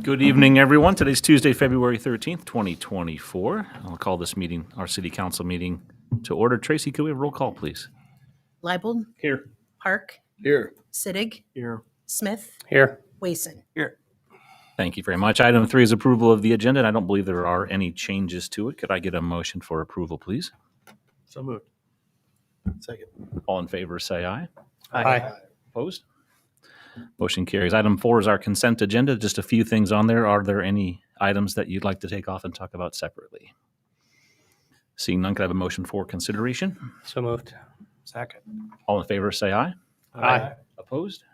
Good evening, everyone. Today's Tuesday, February 13th, 2024. I'll call this meeting, our city council meeting, to order. Tracy, could we have roll call, please? Leibold, Here. Park, Here. Sittig, Here. Smith, Here. Wason. Here. Thank you very much. Item 3 is approval of the agenda, and I don't believe there are any changes to it. Could I get a motion for approval, please? So moved. Second. All in favor, say aye. Aye. Opposed? Motion carries. Item 4 is our consent agenda. Just a few things on there. Are there any items that you'd like to take off and talk about separately? Seeing none, could I have a motion for consideration? So moved. Second. All in favor, say aye. Aye. Opposed?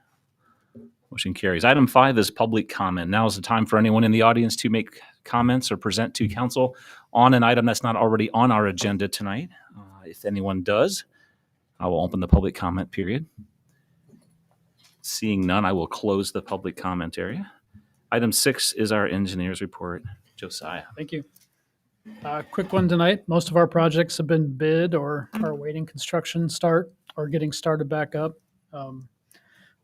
Motion carries. Item 5 is public comment. Now is the time for anyone in the audience to make comments or present to council on an item that's not already on our agenda tonight. If anyone does, I will open the public comment period. Seeing none, I will close the public comment area. Item 6 is our engineer's report. Josiah. Thank you. Quick one tonight. Most of our projects have been bid or are awaiting construction start or getting started back up.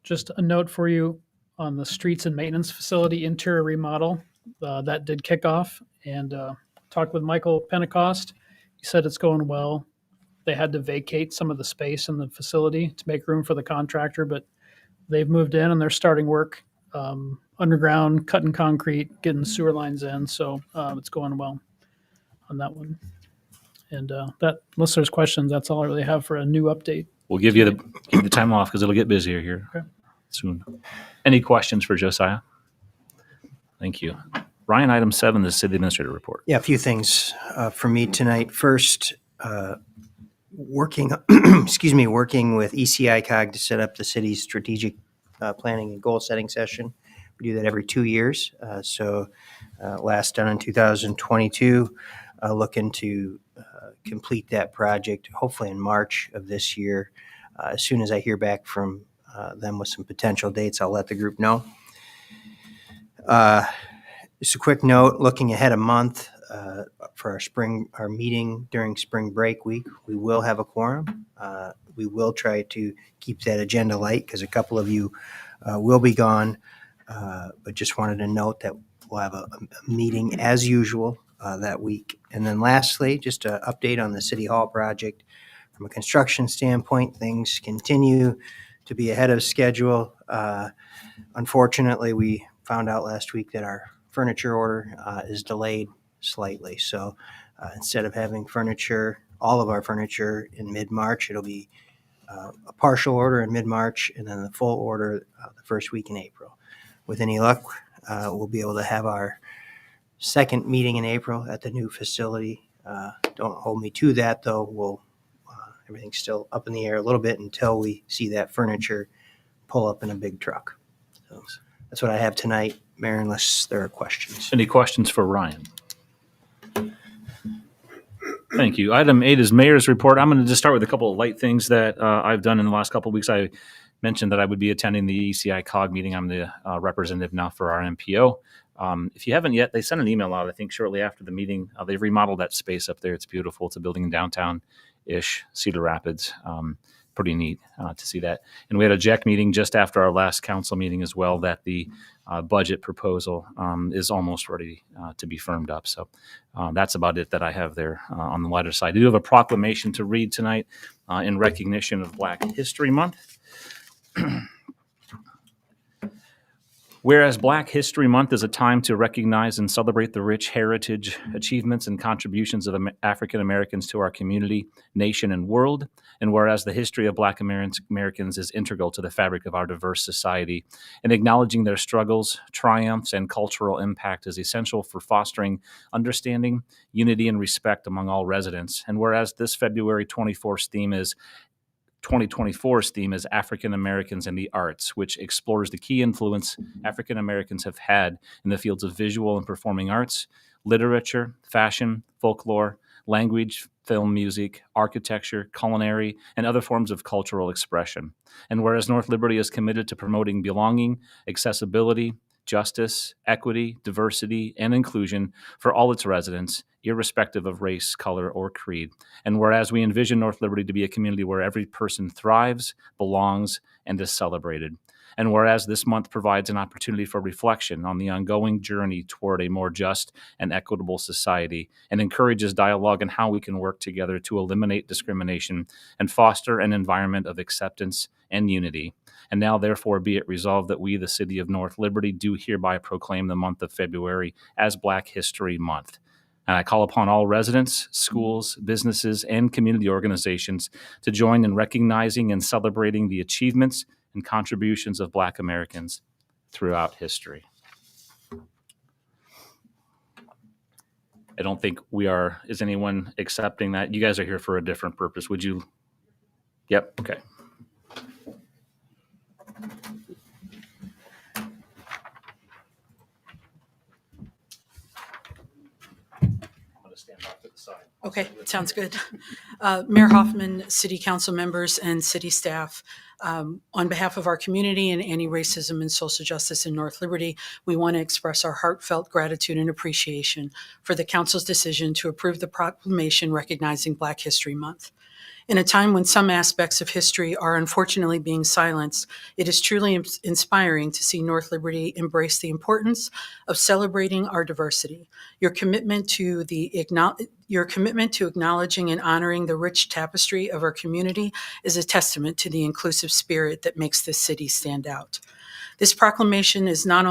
Just a note for you on the streets and maintenance facility interior remodel. That did kick off, and talked with Michael Pentecost. He said it's going well. They had to vacate some of the space in the facility to make room for the contractor, but they've moved in and they're starting work underground, cutting concrete, getting sewer lines in. So it's going well on that one. And that, unless there's questions, that's all I really have for a new update. We'll give you the time off because it'll get busier here soon. Any questions for Josiah? Thank you. Ryan, item 7, the city administrator report. Yeah, a few things for me tonight. First, working with ECI COG to set up the city's strategic planning and goal setting session. We do that every 2 years. Last done in 2022, looking to complete that project hopefully in March of this year. As soon as I hear back from them with some potential dates, I'll let the group know. Just a quick note, looking ahead a month for our meeting during spring break week, we will have a quorum. We will try to keep that agenda light because a couple of you will be gone, but just wanted to note that we'll have a meeting as usual that week. And then lastly, just an update on the City Hall project. From a construction standpoint, things continue to be ahead of schedule. Unfortunately, we found out last week that our furniture order is delayed slightly. So instead of having all of our furniture in mid-March, it'll be a partial order in mid-March and then the full order the first week in April. With any luck, we'll be able to have our second meeting in April at the new facility. Don't hold me to that, though. Everything's still up in the air a little bit until we see that furniture pull up in a big truck. So that's what I have tonight, Mayor, unless there are questions. Any questions for Ryan? Thank you. Item 8 is mayor's report. I'm going to just start with a couple of light things that I've done in the last couple of weeks. I mentioned that I would be attending the ECI COG meeting. I'm the representative now for our MPO. If you haven't yet, they sent an email out, I think, shortly after the meeting. They've remodeled that space up there. It's beautiful. It's a building in downtown-ish Cedar Rapids. Pretty neat to see that. And we had a JEC meeting just after our last council meeting as well, that the budget proposal is almost ready to be firmed up. So that's about it that I have there on the lighter side. I do have a proclamation to read tonight in recognition of Black History Month. Whereas Black History Month is a time to recognize and celebrate the rich heritage, achievements, and contributions of African Americans to our community, nation, and world, and whereas the history of Black Americans is integral to the fabric of our diverse society, and acknowledging their struggles, triumphs, and cultural impact is essential for fostering understanding, unity, and respect among all residents, and whereas this February 2024's theme is African Americans and the Arts, which explores the key influence African Americans have had in the fields of visual and performing arts, literature, fashion, folklore, language, film, music, architecture, culinary, and other forms of cultural expression. And whereas North Liberty is committed to promoting belonging, accessibility, justice, equity, diversity, and inclusion for all its residents, irrespective of race, color, or creed. And whereas we envision North Liberty to be a community where every person thrives, belongs, and is celebrated. And whereas this month provides an opportunity for reflection on the ongoing journey toward a more just and equitable society and encourages dialogue on how we can work together to eliminate discrimination and foster an environment of acceptance and unity. And now, therefore, be it resolved that we, the city of North Liberty, do hereby proclaim the month of February as Black History Month. And I call upon all residents, schools, businesses, and community organizations to join in recognizing and celebrating the achievements and contributions of Black Americans throughout history. I don't think we are. Is anyone accepting that? You guys are here for a different purpose. Would you? Yep. Okay. Stand off to the side. Okay, sounds good. Mayor Hoffman, city council members, and city staff, on behalf of our community and anti-racism and social justice in North Liberty, we want to express our heartfelt gratitude and appreciation for the council's decision to approve the proclamation recognizing Black History Month. In a time when some aspects of history are unfortunately being silenced, it is truly inspiring to see North Liberty embrace the importance of celebrating our diversity. Your commitment to acknowledging and honoring the rich tapestry of our community is a testament to the inclusive spirit that makes this city stand out. This proclamation is not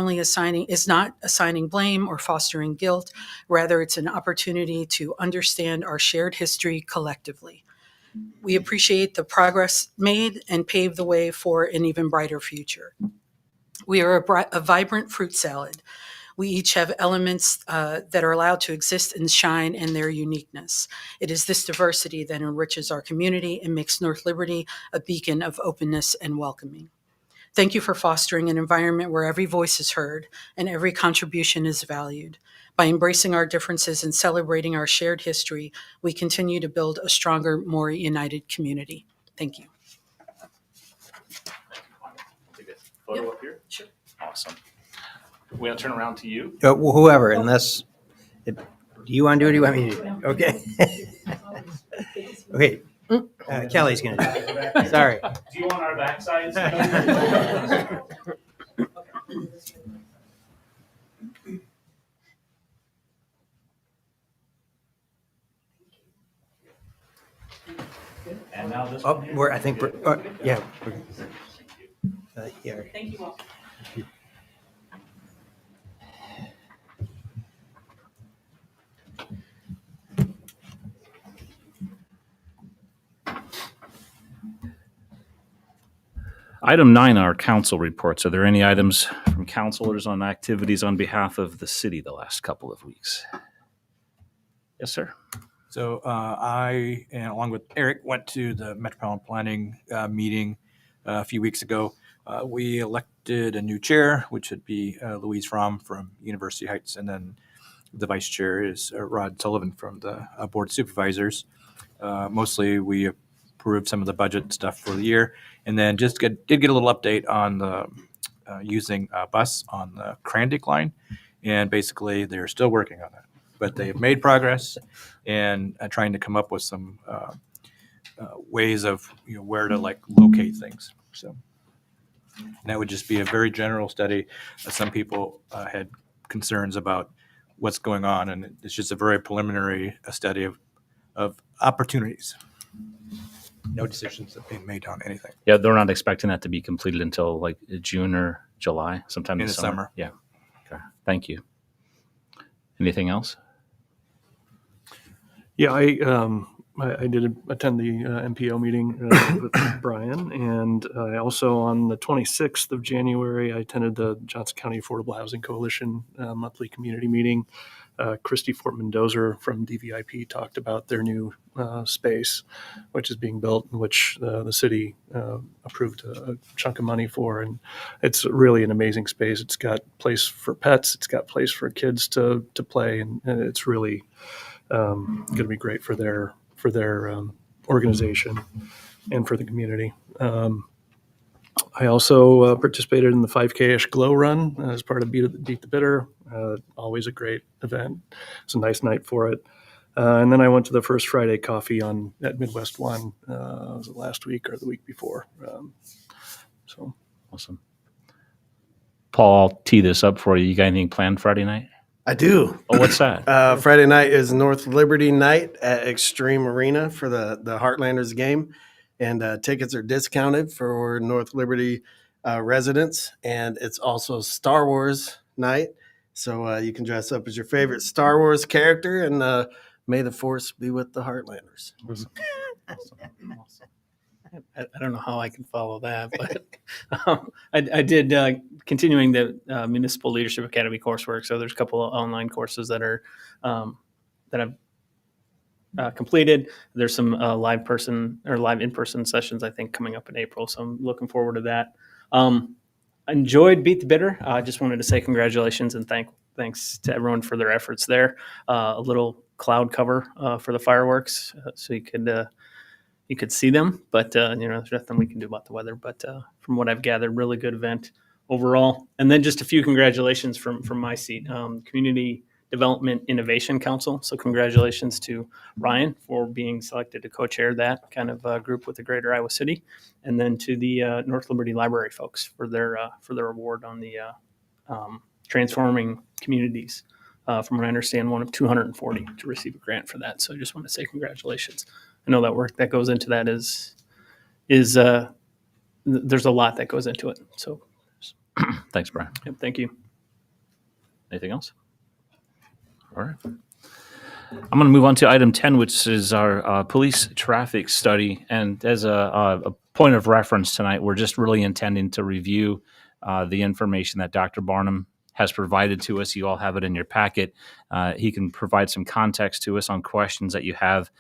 assigning blame or fostering guilt, rather it's an opportunity to understand our shared history collectively. We appreciate the progress made and pave the way for an even brighter future. We are a vibrant fruit salad. We each have elements that are allowed to exist and shine in their uniqueness. It is this diversity that enriches our community and makes North Liberty a beacon of openness and welcoming. Thank you for fostering an environment where every voice is heard and every contribution is valued. By embracing our differences and celebrating our shared history, we continue to build a stronger, more united community. Thank you. Take a photo up here. Sure. Awesome. We'll turn around to you. Whoever, unless, do you want to do it or do you want me to do it? Okay. Okay. Kelly's going to do it. Sorry. Do you want our backsides? And now this Oh, one here. I think we're, yeah. Here. Thank you all. Item 9 are council reports. Are there any items from councilors on activities on behalf of the city the last couple of weeks? Yes, sir. So I, and along with Eric, went to the Metropolitan Planning meeting a few weeks ago. We elected a new chair, which would be Louise Fromm from University Heights, and then the vice chair is Rod Sullivan from the Board of Supervisors. Mostly we approved some of the budget stuff for the year, and then did get a little update on the using a bus on the Crandick line, and basically they're still working on it. But they've made progress and trying to come up with some ways of where to locate things. So and that would just be a very general study. Some people had concerns about what's going on, and it's just a very preliminary study of opportunities. No decisions have been made on anything. Yeah, they're not expecting that to be completed until like June or July, sometime In this the summer. summer. Yeah. Okay. Thank you. Anything else? Yeah, I did attend the MPO meeting with Brian, and I also on the 26th of January, I attended the Johnson County Affordable Housing Coalition monthly community meeting. Christy Fort Mendoza from DVIP talked about their new space, which is being built, in which the city approved a chunk of money for, and it's really an amazing space. It's got place for pets, it's got place for kids to play, and it's really going to be great for their organization and for the community. I also participated in the 5K-ish Glow Run as part of Beat the Bitter. Always a great event. It's a nice night for it. And then I went to the first Friday coffee at Midwest One. Was it last week or the week before? So Awesome. Paul, I'll tee this up for you. You got anything planned Friday night? I do. Oh, what's that? Friday night is North Liberty night at Extreme Arena for the Heartlanders game, and tickets are discounted for North Liberty residents. And it's also Star Wars night, so you can dress up as your favorite Star Wars character, and may the Force be with the Heartlanders. Awesome. I don't know how I can follow that, but I did continuing the Municipal Leadership Academy coursework. So there's a couple of online courses that are that I've completed. There's some live in-person sessions I think coming up in April. So I'm looking forward to that. I enjoyed Beat the Bitter. I just wanted to say congratulations and thanks to everyone for their efforts there. A little cloud cover for the fireworks, so you could see them, but there's nothing we can do about the weather. But from what I've gathered, really good event overall. And then just a few congratulations from my seat, Community Development Innovation Council. So congratulations to Ryan for being selected to co-chair that kind of group with the Greater Iowa City, and then to the North Liberty Library folks for their award on the transforming communities. From what I understand, one of 240 to receive a grant for that. So I just want to say congratulations. I know that work that goes into that is there's a lot that goes into it. So Thanks, Brian. yep, thank you. Anything else? All right. I'm going to move on to item 10, which is our police traffic study. And as a point of reference tonight, we're just really intending to review the information that Dr. Barnum has provided to us. You all have it in your packet. He can provide some context to us on questions that you have.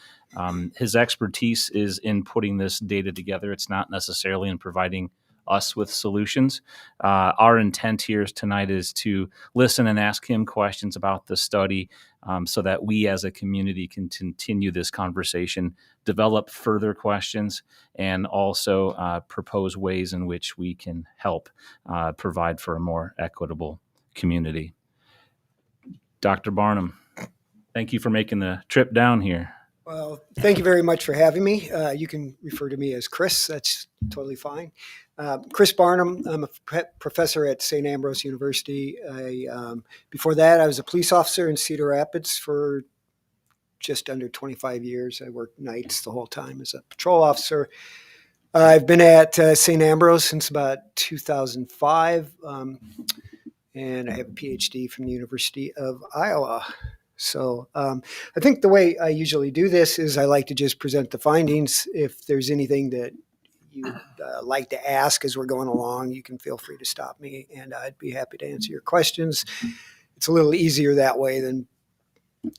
His expertise is in putting this data together. It's not necessarily in providing us with solutions. Our intent here tonight is to listen and ask him questions about the study, so that we as a community can continue this conversation, develop further questions, and also propose ways in which we can help provide for a more equitable community. Dr. Barnum, thank you for making the trip down here. Well, thank you very much for having me. You can refer to me as Chris. That's totally fine. Chris Barnum. I'm a professor at St. Ambrose University. Before that, I was a police officer in Cedar Rapids for just under 25 years. I worked nights the whole time as a patrol officer. I've been at St. Ambrose since about 2005, and I have a PhD from the University of Iowa. So I think the way I usually do this is I like to just present the findings. If there's anything that you'd like to ask as we're going along, you can feel free to stop me, and I'd be happy to answer your questions. It's a little easier that way than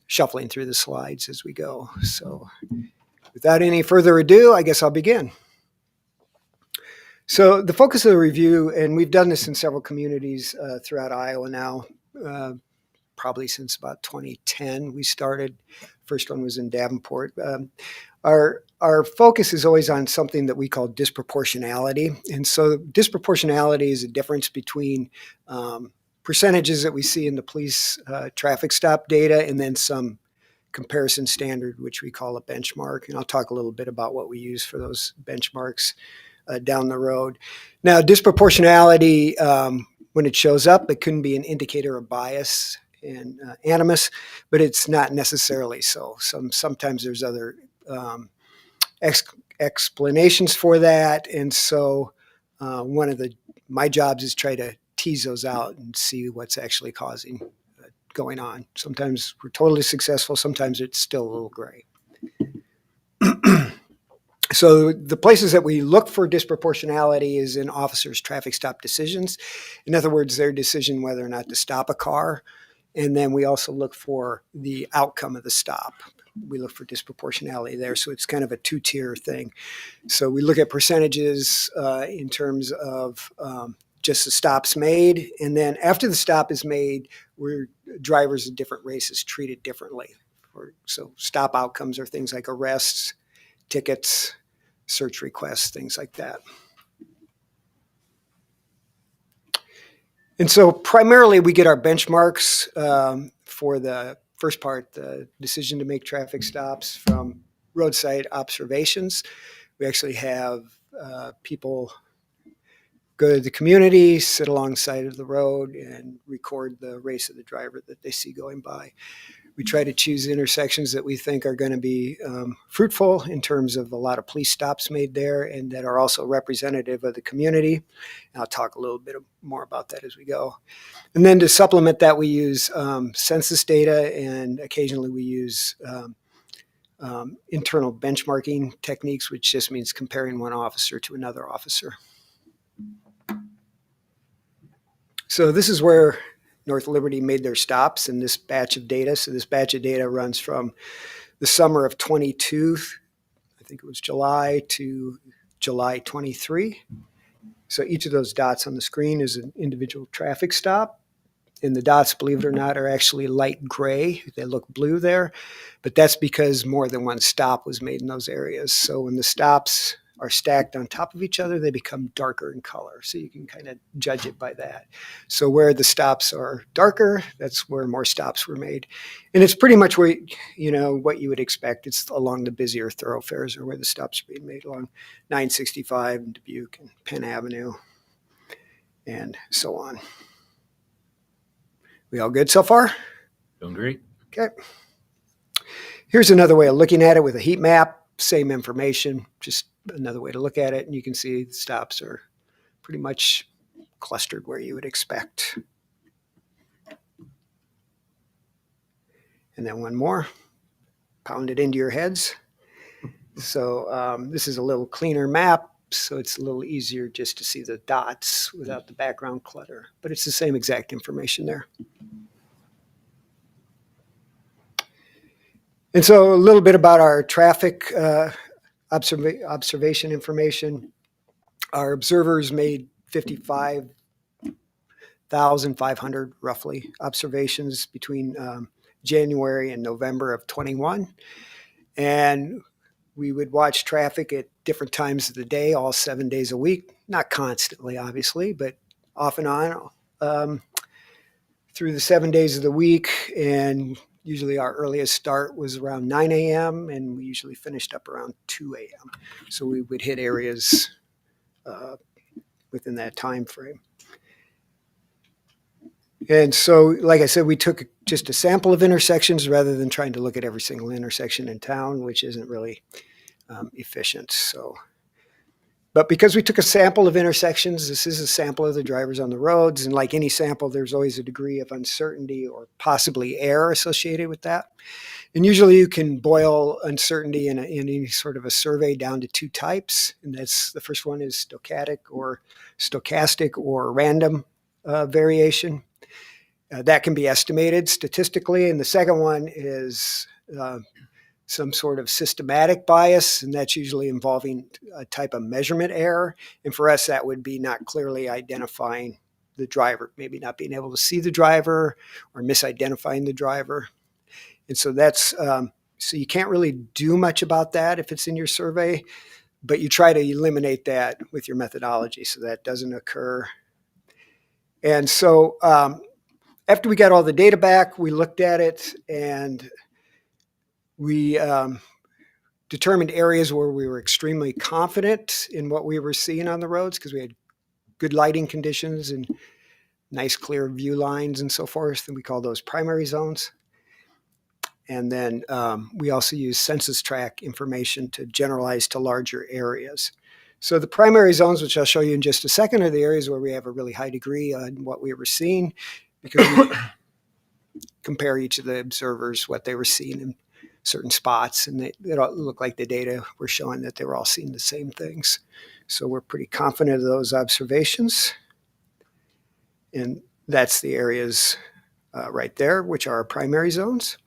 shuffling through the slides as we go. So without any further ado, I guess I'll begin. So the focus of the review, and we've done this in several communities throughout Iowa now, probably since about 2010 we started. First one was in Davenport. Our focus is always on something that we call disproportionality. And so disproportionality is a difference between percentages that we see in the police traffic stop data and then some comparison standard, which we call a benchmark. And I'll talk a little bit about what we use for those benchmarks down the road. Now, disproportionality, when it shows up, it can be an indicator of bias and animus, but it's not necessarily so. Sometimes there's other explanations for that, and so one of my jobs is try to tease those out and see what's actually causing going on. Sometimes we're totally successful. Sometimes it's still a little gray. So the places that we look for disproportionality is in officers' traffic stop decisions. In other words, their decision whether or not to stop a car. And then we also look for the outcome of the stop. We look for disproportionality there. So it's kind of a two-tier thing. So we look at percentages in terms of just the stops made. And then after the stop is made, drivers of different races treated differently. So stop outcomes are things like arrests, tickets, search requests, things like that. And so primarily we get our benchmarks for the first part, the decision to make traffic stops, from roadside observations. We actually have people go to the community, sit alongside of the road, and record the race of the driver that they see going by. We try to choose intersections that we think are going to be fruitful in terms of a lot of police stops made there and that are also representative of the community. And I'll talk a little bit more about that as we go. And then to supplement that, we use census data, and occasionally we use internal benchmarking techniques, which just means comparing one officer to another officer. So this is where North Liberty made their stops in this batch of data. So this batch of data runs from the summer of 22, I think it was July, to July 23. So each of those dots on the screen is an individual traffic stop. And the dots, believe it or not, are actually light gray. They look blue there, but that's because more than one stop was made in those areas. So when the stops are stacked on top of each other, they become darker in color. So you can kind of judge it by that. So where the stops are darker, that's where more stops were made. And it's pretty much where, what you would expect. It's along the busier thoroughfares or where the stops are being made, along 965 and Dubuque and Penn Avenue and so on. We all good so far? Doing great. Okay. Here's another way of looking at it with a heat map. Same information, just another way to look at it. And you can see the stops are pretty much clustered where you would expect. And then one more, pound it into your heads. So this is a little cleaner map, so it's a little easier just to see the dots without the background clutter. But it's the same exact information there. And so a little bit about our traffic observation information. Our observers made 55,500 roughly observations between January and November of 21. And we would watch traffic at different times of the day, all 7 days a week. Not constantly, obviously, but off and on through the 7 days of the week. And usually our earliest start was around 9 a.m. and we usually finished up around 2 a.m. So we would hit areas within that time frame. And so, like I said, we took just a sample of intersections rather than trying to look at every single intersection in town, which isn't really efficient. But because we took a sample of intersections, this is a sample of the drivers on the roads. And like any sample, there's always a degree of uncertainty or possibly error associated with that. And usually you can boil uncertainty in any sort of a survey down to two types. And that's the first one is stochastic or random variation. That can be estimated statistically. And the second one is some sort of systematic bias, and that's usually involving a type of measurement error. And for us, that would be not clearly identifying the driver, maybe not being able to see the driver or misidentifying the driver. And so that's, so you can't really do much about that if it's in your survey, but you try to eliminate that with your methodology so that doesn't occur. And so after we got all the data back, we looked at it and we determined areas where we were extremely confident in what we were seeing on the roads because we had good lighting conditions and nice clear view lines and so forth. And we call those primary zones. And then we also use census tract information to generalize to larger areas. So the primary zones, which I'll show you in just a second, are the areas where we have a really high degree on what we were seeing because we compare each of the observers, what they were seeing in certain spots, and it all looked like the data were showing that they were all seeing the same things. So we're pretty confident of those observations. And that's the areas right there, which are our primary zones.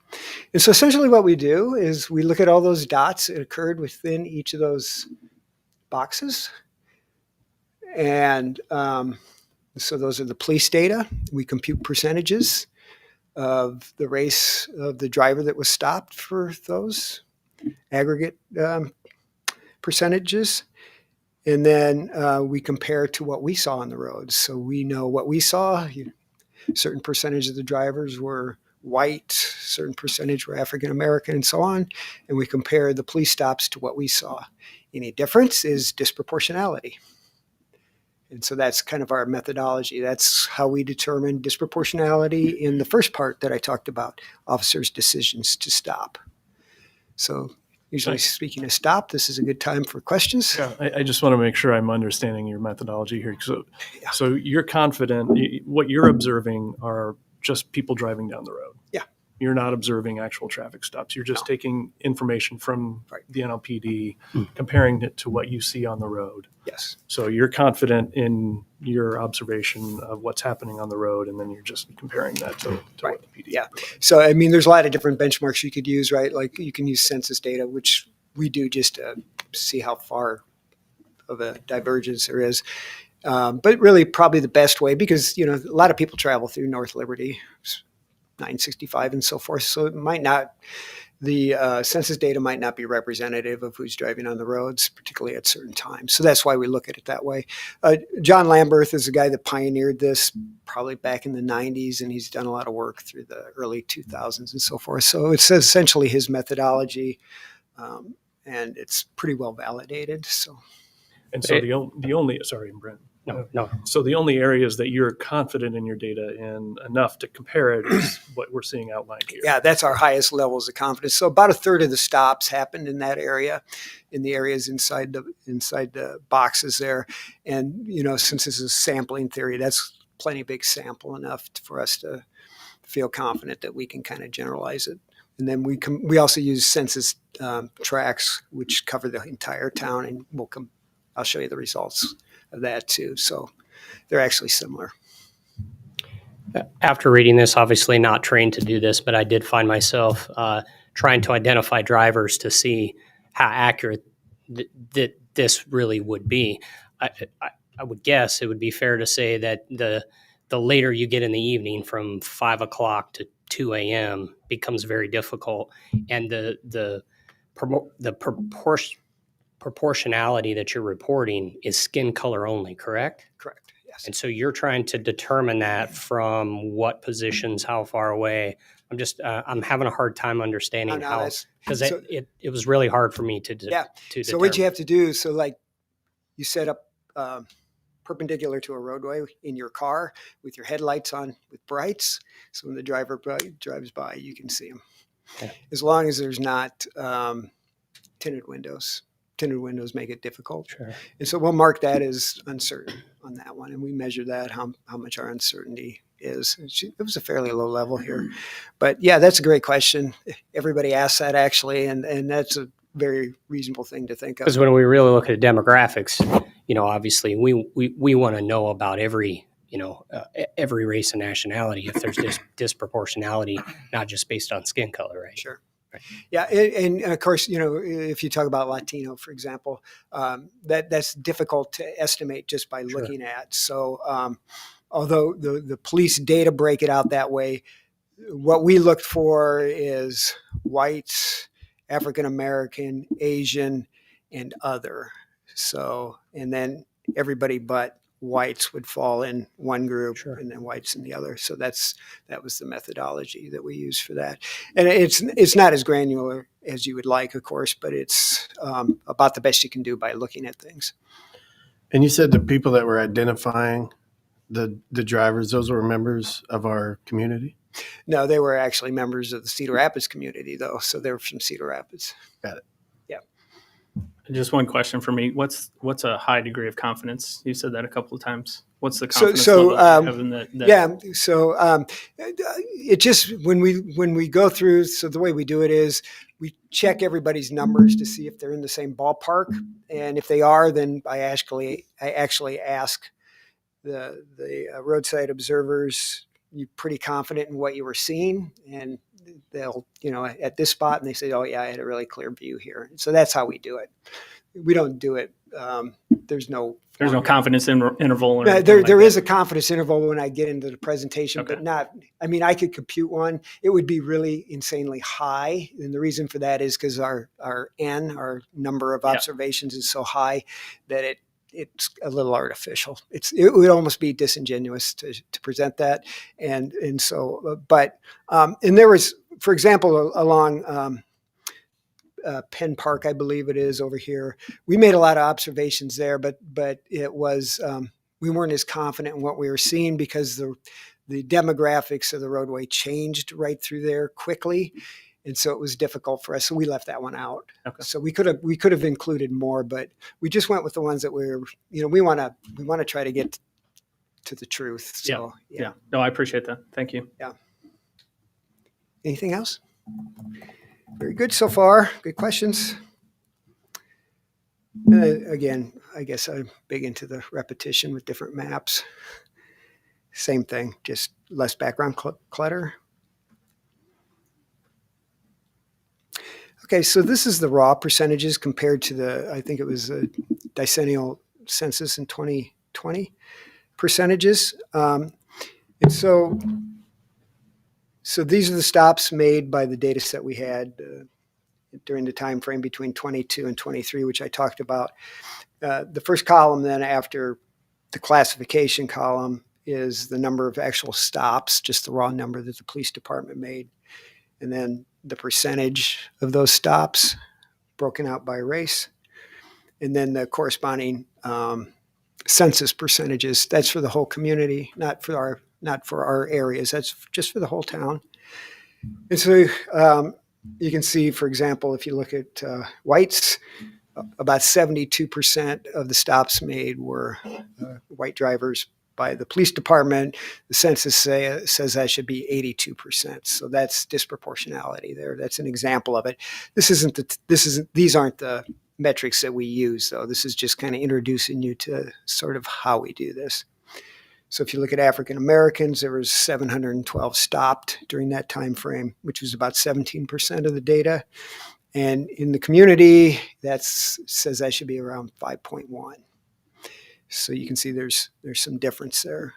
And so essentially what we do is we look at all those dots that occurred within each of those boxes. And so those are the police data. We compute percentages of the race of the driver that was stopped for those aggregate percentages. And then we compare to what we saw on the roads. So we know what we saw. Certain percentage of the drivers were white, certain percentage were African American, and so on. And we compare the police stops to what we saw. Any difference is disproportionality. And so that's kind of our methodology. That's how we determine disproportionality in the first part that I talked about, officers' decisions to stop. So usually speaking of stop, this is a good time for questions. Yeah, I just want to make sure I'm understanding your methodology here. So you're confident what you're observing are just people driving down the road. Yeah. You're not observing actual traffic stops. You're just taking information from the NLPD, comparing it to what you see on the road. Yes. So you're confident in your observation of what's happening on the road, and then you're just comparing that to what the PD. Yeah. So, I mean, there's a lot of different benchmarks you could use, right? Like you can use census data, which we do just to see how far of a divergence there is. But really probably the best way, because, a lot of people travel through North Liberty, 965 and so forth. So it might not, the census data might not be representative of who's driving on the roads, particularly at certain times. So that's why we look at it that way. John Lamberth is the guy that pioneered this probably back in the 90s, and he's done a lot of work through the early 2000s and so forth. So it's essentially his methodology, and it's pretty well validated. So, and so the only, sorry, Brent. No. So the only areas that you're confident in your data and enough to compare it is what we're seeing outlined here. Yeah, that's our highest levels of confidence. So about a third of the stops happened in that area, in the areas inside the boxes there. And, since this is sampling theory, that's plenty big sample enough for us to feel confident that we can kind of generalize it. And then we also use census tracks, which cover the entire town, and I'll show you the results of that too. So they're actually similar. After reading this, obviously not trained to do this, but I did find myself trying to identify drivers to see how accurate this really would be. I would guess it would be fair to say that the later you get in the evening, from 5 o'clock to 2 a.m., becomes very difficult, and the proportionality that you're reporting is skin color only, correct? Correct. Yes. And so you're trying to determine that from what positions, how far away. I'm having a hard time understanding how, because it was really hard for me to determine. So what you have to do, so like you set up perpendicular to a roadway in your car with your headlights on with brights. So when the driver drives by, you can see him. Okay. As long as there's not tinted windows. Tinted windows make it difficult. Sure. And so we'll mark that as uncertain on that one. And we measure that, how much our uncertainty is. It was a fairly low level here. But yeah, that's a great question. Everybody asks that actually. And that's a very reasonable thing to think of. Because when we really look at demographics, obviously we want to know about every race and nationality if there's disproportionality, not just based on skin color, right? Sure. Right. Yeah, and of course, if you talk about Latino, for example, that's difficult to estimate just by looking at. So, although the police data break it out that way, what we looked for is whites, African American, Asian, and other. So, and then everybody but whites would fall in one group, and then whites in the other. So that was the methodology that we used for that. And it's not as granular as you would like, of course, but it's about the best you can do by looking at things. And you said the people that were identifying the drivers, those were members of our community? No, they were actually members of the Cedar Rapids community, though. So they were from Cedar Rapids. Got it. Just one question for me. What's a high degree of confidence? You said that a couple of times. What's the confidence level having that? Yeah. So it just, when we go through, so the way we do it is we check everybody's numbers to see if they're in the same ballpark. And if they are, then I actually ask the roadside observers, you pretty confident in what you were seeing? And they'll, at this spot, and they say, oh yeah, I had a really clear view here. So that's how we do it. We don't do it. There's no confidence interval. There is a confidence interval when I get into the presentation, but not, I could compute one. It would be really insanely high. And the reason for that is because our number of observations is so high that it's a little artificial. It would almost be disingenuous to present that. And so, and there was, for example, along Penn Park, I believe it is over here, we made a lot of observations there, but it was we weren't as confident in what we were seeing because the demographics of the roadway changed right through there quickly. And so it was difficult for us. So we left that one out. Okay. So we could have included more, but we just went with the ones that we want to try to get to the truth. So Yeah. No, I appreciate that. Thank you. Anything else? Very good so far. Good questions. Again, I guess I'm big into the repetition with different maps. Same thing, just less background clutter. Okay, so this is the raw percentages compared to I think it was a decennial census in 2020 percentages. And so these are the stops made by the data set we had during the time frame between 22 and 23, which I talked about. The first column then after the classification column is the number of actual stops, just the raw number that the police department made. And then the percentage of those stops broken out by race. And then the corresponding census percentages. That's for the whole community, not for our areas. That's just for the whole town. And so you can see, for example, if you look at whites, about 72% of the stops made were white drivers by the police department. The census says that should be 82%. So that's disproportionality there. That's an example of it. These aren't the metrics that we use, though. This is just kind of introducing you to sort of how we do this. So if you look at African Americans, there was 712 stopped during that time frame, which was about 17% of the data. And in the community, that says that should be around 5.1. So you can see there's some difference there.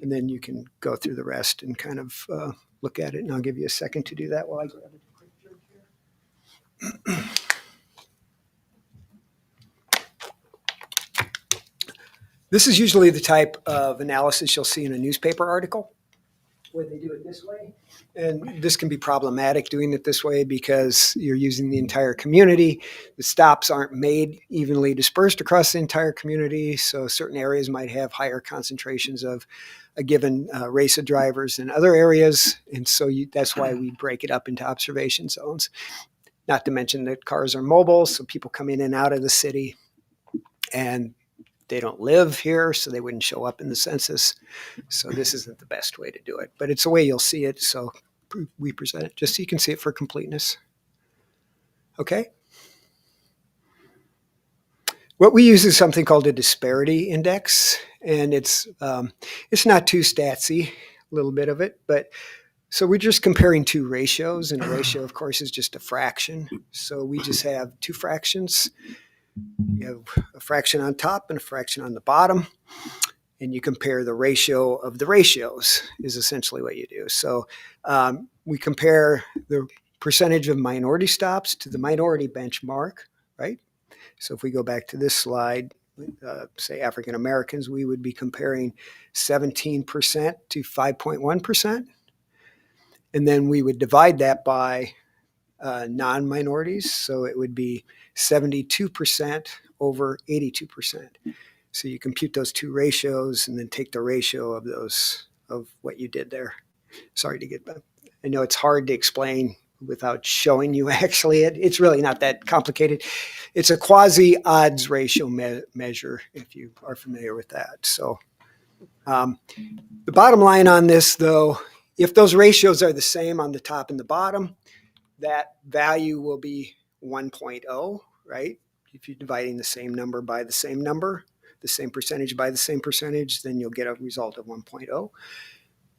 And then you can go through the rest and kind of look at it. And I'll give you a second to do that while I grab a quick drink here. This is usually the type of analysis you'll see in a newspaper article, where they do it this way. And this can be problematic doing it this way because you're using the entire community. The stops aren't made evenly dispersed across the entire community. So certain areas might have higher concentrations of a given race of drivers than other areas. And so that's why we break it up into observation zones. Not to mention that cars are mobile, so people come in and out of the city and they don't live here, so they wouldn't show up in the census. So this isn't the best way to do it, but it's the way you'll see it. So we present it just so you can see it for completeness. Okay. What we use is something called a disparity index, and it's not too statsy, a little bit of it, but so we're just comparing two ratios, and a ratio, of course, is just a fraction. So we just have two fractions. You have a fraction on top and a fraction on the bottom, and you compare the ratio of the ratios is essentially what you do. So we compare the percentage of minority stops to the minority benchmark, right? So if we go back to this slide, say African Americans, we would be comparing 17% to 5.1%. And then we would divide that by non-minorities. So it would be 72% over 82%. So you compute those two ratios and then take the ratio of those, of what you did there. Sorry to get back. I know it's hard to explain without showing you actually it. It's really not that complicated. It's a quasi odds ratio measure, if you are familiar with that. So the bottom line on this, though, if those ratios are the same on the top and the bottom, that value will be 1.0, right? If you're dividing the same number by the same number, the same percentage by the same percentage, then you'll get a result of 1.0.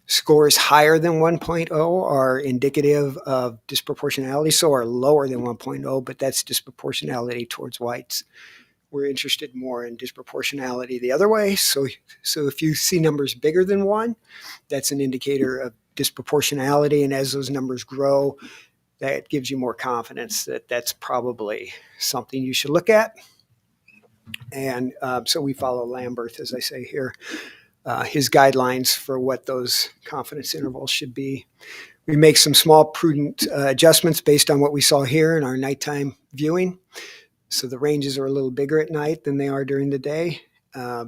Scores higher than 1.0 are indicative of disproportionality, so are lower than 1.0, but that's disproportionality towards whites. We're interested more in disproportionality the other way. So if you see numbers bigger than 1, that's an indicator of disproportionality, and as those numbers grow, that gives you more confidence that that's probably something you should look at. And so we follow Lambert, as I say here, his guidelines for what those confidence intervals should be. We make some small prudent adjustments based on what we saw here in our nighttime viewing. So the ranges are a little bigger at night than they are during the day.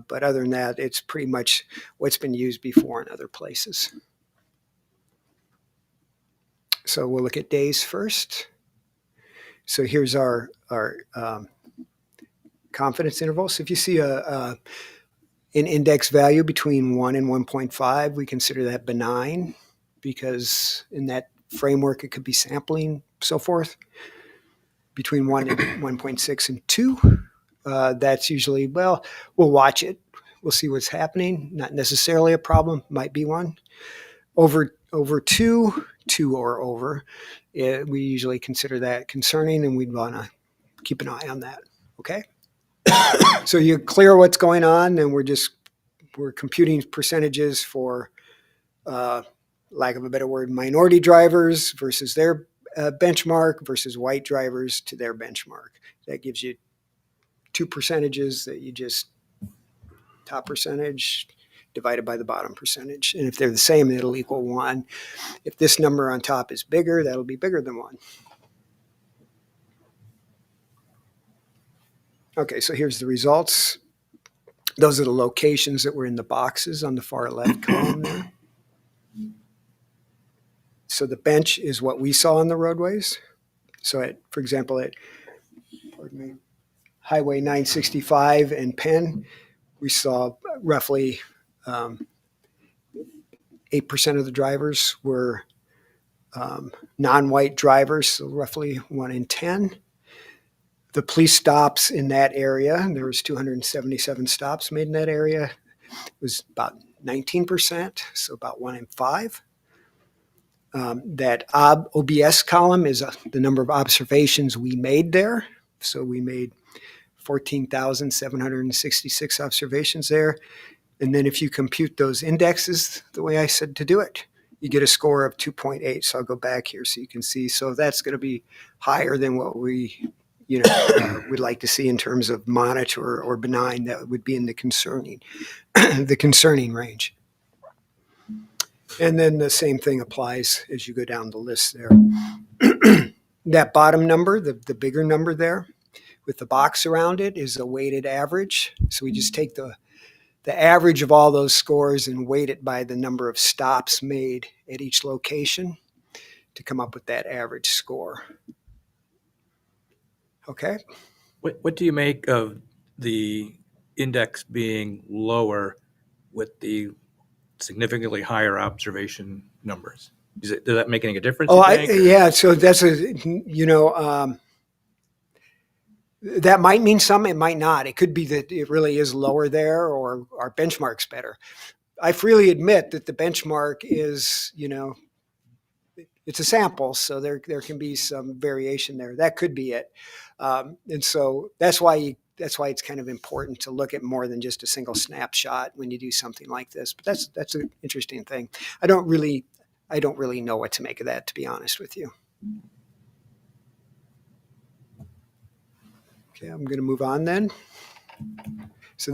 But other than that, it's pretty much what's been used before in other places. So we'll look at days first. So here's our confidence interval. So if you see an index value between 1 and 1.5, we consider that benign, because in that framework it could be sampling, so forth. Between 1 and 1.6 and 2, that's usually, well, we'll watch it. We'll see what's happening. Not necessarily a problem, might be one. Over 2 or over, we usually consider that concerning, and we'd want to keep an eye on that. Okay? So you're clear what's going on, and we're computing percentages for, lack of a better word, minority drivers versus their benchmark versus white drivers to their benchmark. That gives you 2 percentages that you just top percentage divided by the bottom percentage. And if they're the same, it'll equal 1. If this number on top is bigger, that'll be bigger than 1. Okay, so here's the results. Those are the locations that were in the boxes on the far left column there. So the bench is what we saw on the roadways. So for example, at Highway 965 and Penn, we saw roughly 8% of the drivers were non-white drivers, so roughly 1 in 10. The police stops in that area, there was 277 stops made in that area, was about 19%, so about 1 in 5. That OBS column is the number of observations we made there. So we made 14,766 observations there. And then if you compute those indexes the way I said to do it, you get a score of 2.8. So I'll go back here so you can see. So that's going to be higher than what we would like to see in terms of monitor or benign. That would be in the concerning range. And then the same thing applies as you go down the list there. That bottom number, the bigger number there with the box around it, is a weighted average. So we just take the average of all those scores and weight it by the number of stops made at each location to come up with that average score. Okay. What do you make of the index being lower with the significantly higher observation numbers? Does that make any difference? Yeah. So that's that might mean something. It might not. It could be that it really is lower there, or our benchmark's better. I freely admit that the benchmark is, it's a sample, so there can be some variation there. That could be it. And so that's why it's kind of important to look at more than just a single snapshot when you do something like this. But that's an interesting thing. I don't really know what to make of that, to be honest with you. Okay, I'm going to move on then. So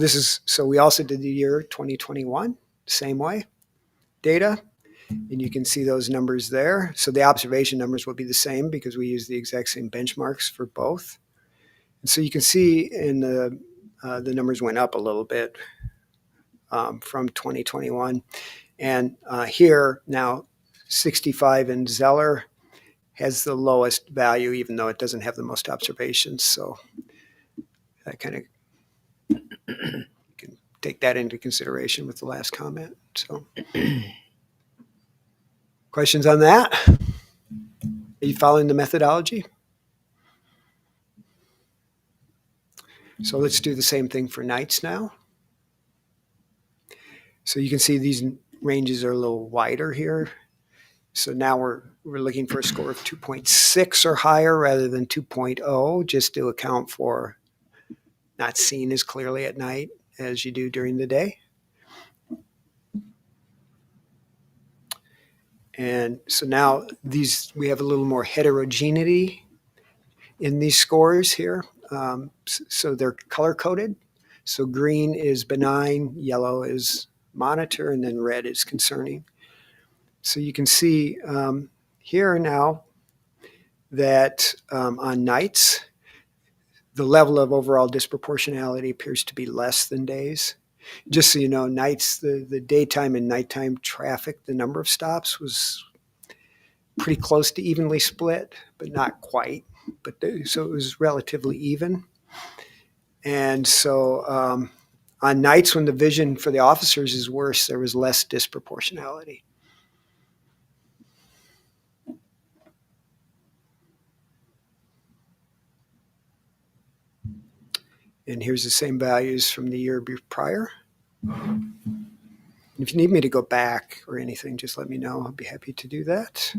we also did the year 2021, same way, data. And you can see those numbers there. So the observation numbers will be the same because we use the exact same benchmarks for both. And so you can see in the numbers went up a little bit from 2021. And here now 65 in Zeller has the lowest value, even though it doesn't have the most observations. So that kind of can take that into consideration with the last comment. So questions on that? Are you following the methodology? So let's do the same thing for nights now. So you can see these ranges are a little wider here. So now we're looking for a score of 2.6 or higher rather than 2.0, just to account for not seeing as clearly at night as you do during the day. And so now we have a little more heterogeneity in these scores here. So they're color-coded. So green is benign, yellow is monitor, and then red is concerning. So you can see here now that on nights, the level of overall disproportionality appears to be less than days. Just so you know, nights, the daytime and nighttime traffic, the number of stops was pretty close to evenly split, but not quite. So it was relatively even. And so on nights when the vision for the officers is worse, there was less disproportionality. And here's the same values from the year prior. If you need me to go back or anything, just let me know. I'll be happy to do that.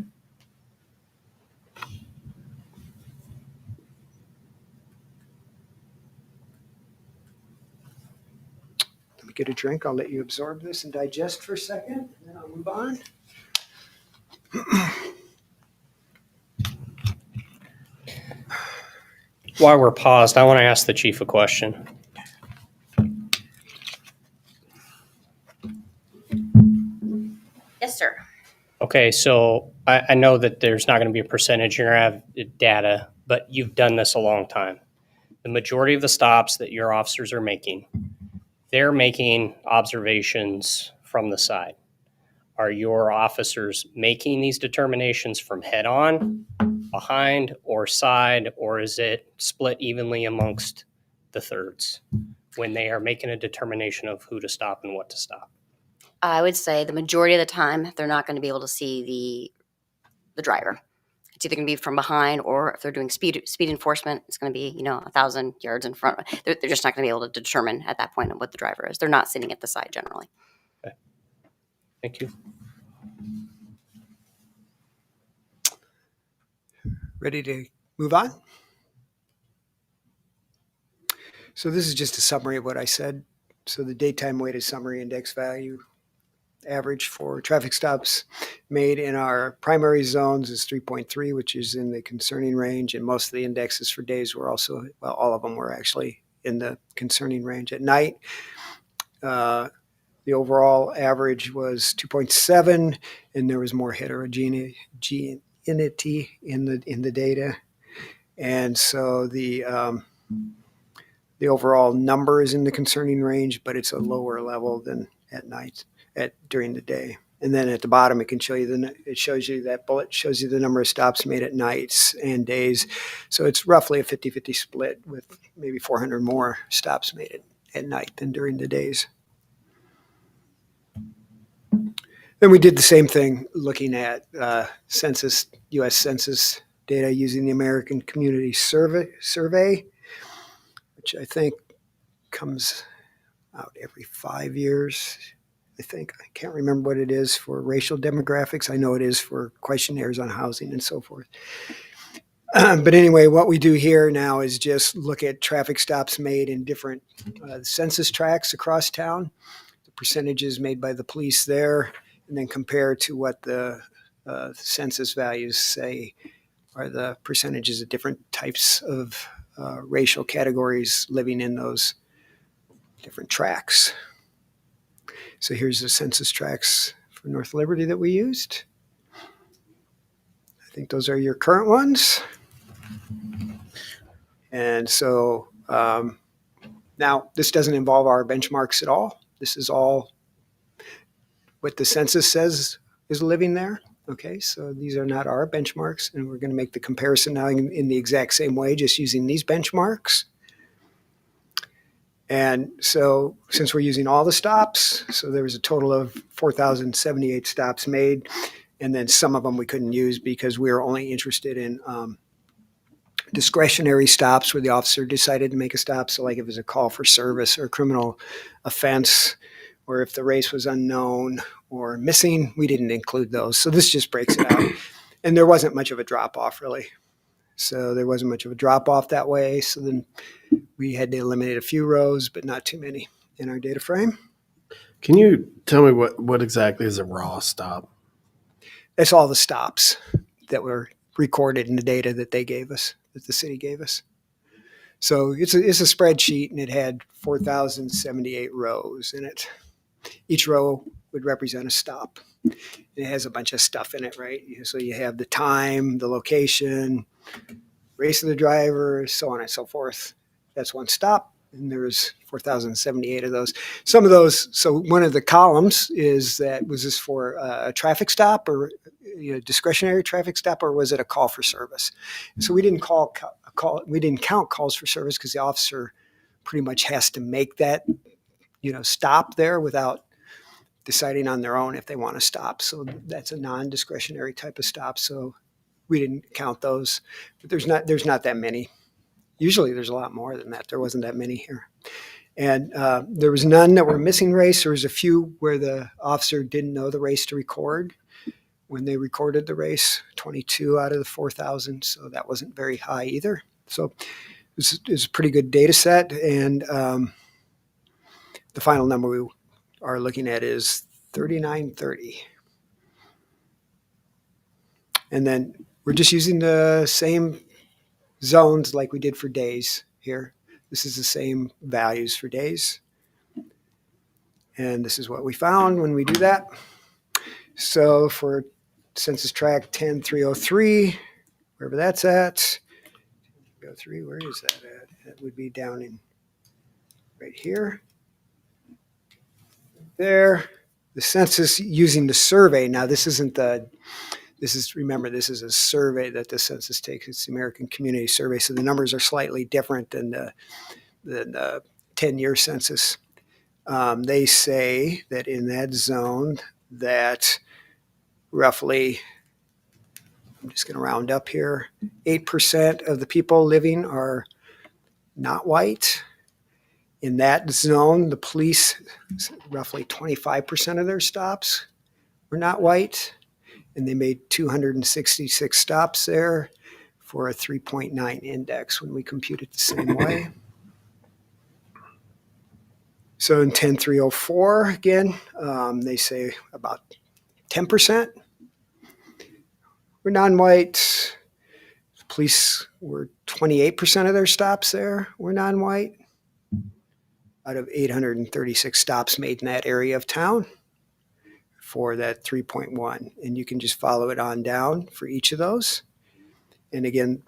Let me get a drink. I'll let you absorb this and digest for a second, and then I'll move on. While we're paused, I want to ask the chief a question. Yes, sir. Okay, so I know that there's not going to be a percentage, you're going to have data, but you've done this a long time. The majority of the stops that your officers are making, they're making observations from the side. Are your officers making these determinations from head on, behind, or side, or is it split evenly amongst the thirds when they are making a determination of who to stop and what to stop? I would say the majority of the time they're not going to be able to see the driver. It's either going to be from behind, or if they're doing speed enforcement, it's going to be 1,000 yards in front. They're just not going to be able to determine at that point what the driver is. They're not sitting at the side generally. Okay. Thank you. Ready to move on? So this is just a summary of what I said. So the daytime weighted summary index value average for traffic stops made in our primary zones is 3.3, which is in the concerning range. And most of the indexes for days were also, well, all of them were actually in the concerning range. At night, the overall average was 2.7, and there was more heterogeneity in the data. And so the overall number is in the concerning range, but it's a lower level than at night, during the day. And then at the bottom, it can show you that bullet shows you the number of stops made at nights and days. So it's roughly a 50-50 split, with maybe 400 more stops made at night than during the days. Then we did the same thing looking at U.S. Census data using the American Community Survey, which I think comes out every 5 years. I think. I can't remember what it is for racial demographics. I know it is for questionnaires on housing and so forth. But anyway, what we do here now is just look at traffic stops made in different census tracts across town, the percentages made by the police there, and then compare to what the census values say are the percentages of different types of racial categories living in those different tracts. So here's the census tracts for North Liberty that we used. I think those are your current ones. And so now this doesn't involve our benchmarks at all. This is all what the census says is living there. Okay, so these are not our benchmarks, and we're going to make the comparison now in the exact same way, just using these benchmarks. And so since we're using all the stops, so there was a total of 4,078 stops made, and then some of them we couldn't use because we were only interested in discretionary stops where the officer decided to make a stop. So like if it was a call for service or a criminal offense, or if the race was unknown or missing, we didn't include those. So this just breaks it out. And there wasn't much of a drop-off, really. So there wasn't much of a drop-off that way. So then we had to eliminate a few rows, but not too many in our data frame. Can you tell me what exactly is a raw stop? That's all the stops that were recorded in the data that they gave us, that the city gave us. So it's a spreadsheet, and it had 4,078 rows in it. Each row would represent a stop. It has a bunch of stuff in it, right? So you have the time, the location, race of the driver, so on and so forth. that's one stop. And there's 4,078 of those. Some of those, so one of the columns is that, was this for a traffic stop or discretionary traffic stop, or was it a call for service? So we didn't we didn't count calls for service because the officer pretty much has to make that, stop there without deciding on their own if they want to stop. So that's a non-discretionary type of stop. So we didn't count those. But there's not that many. Usually there's a lot more than that. There wasn't that many here. And there was none that were missing race. There was a few where the officer didn't know the race to record when they recorded the race, 22 out of the 4,000. So that wasn't very high either. So it was a pretty good data set. And the final number we are looking at is 3930. And then we're just using the same zones like we did for days here. This is the same values for days. And this is what we found when we do that. So for census tract 10303, wherever that's at, 03, where is that at? That would be down in right here. There. The census using the survey. Now remember, this is a survey that the census takes. It's the American Community Survey. So the numbers are slightly different than the 10-year census. They say that in that zone that roughly, I'm just going to round up here, 8% of the people living are not white. In that zone, the police, roughly 25% of their stops were not white. And they made 266 stops there for a 3.9 index when we compute it the same way. So in 10304, again, they say about 10% were non-white. Police were 28% of their stops there were non-white out of 836 stops made in that area of town for that 3.1. And you can just follow it on down for each of those. And again,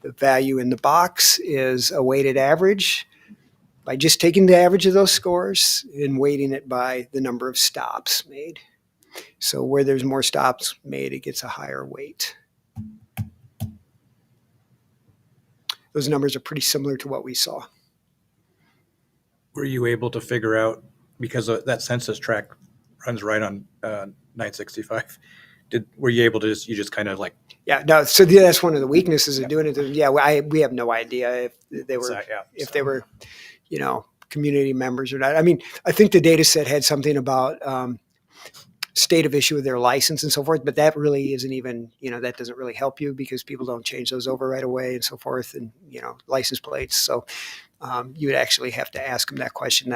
the value in the box is a weighted average by just taking the average of those scores and weighting it by the number of stops made. So where there's more stops made, it gets a higher weight. Those numbers are pretty similar to what we saw. Were you able to figure out, because that census tract runs right on 965, were you able to just kind of like? Yeah, no. So that's one of the weaknesses of doing it. Yeah, we have no idea if they were, community members or not. I mean, I think the data set had something about state of issue of their license and so forth, but that really isn't even, that doesn't really help you because people don't change those over right away and so forth, and license plates. So you would actually have to ask them that question.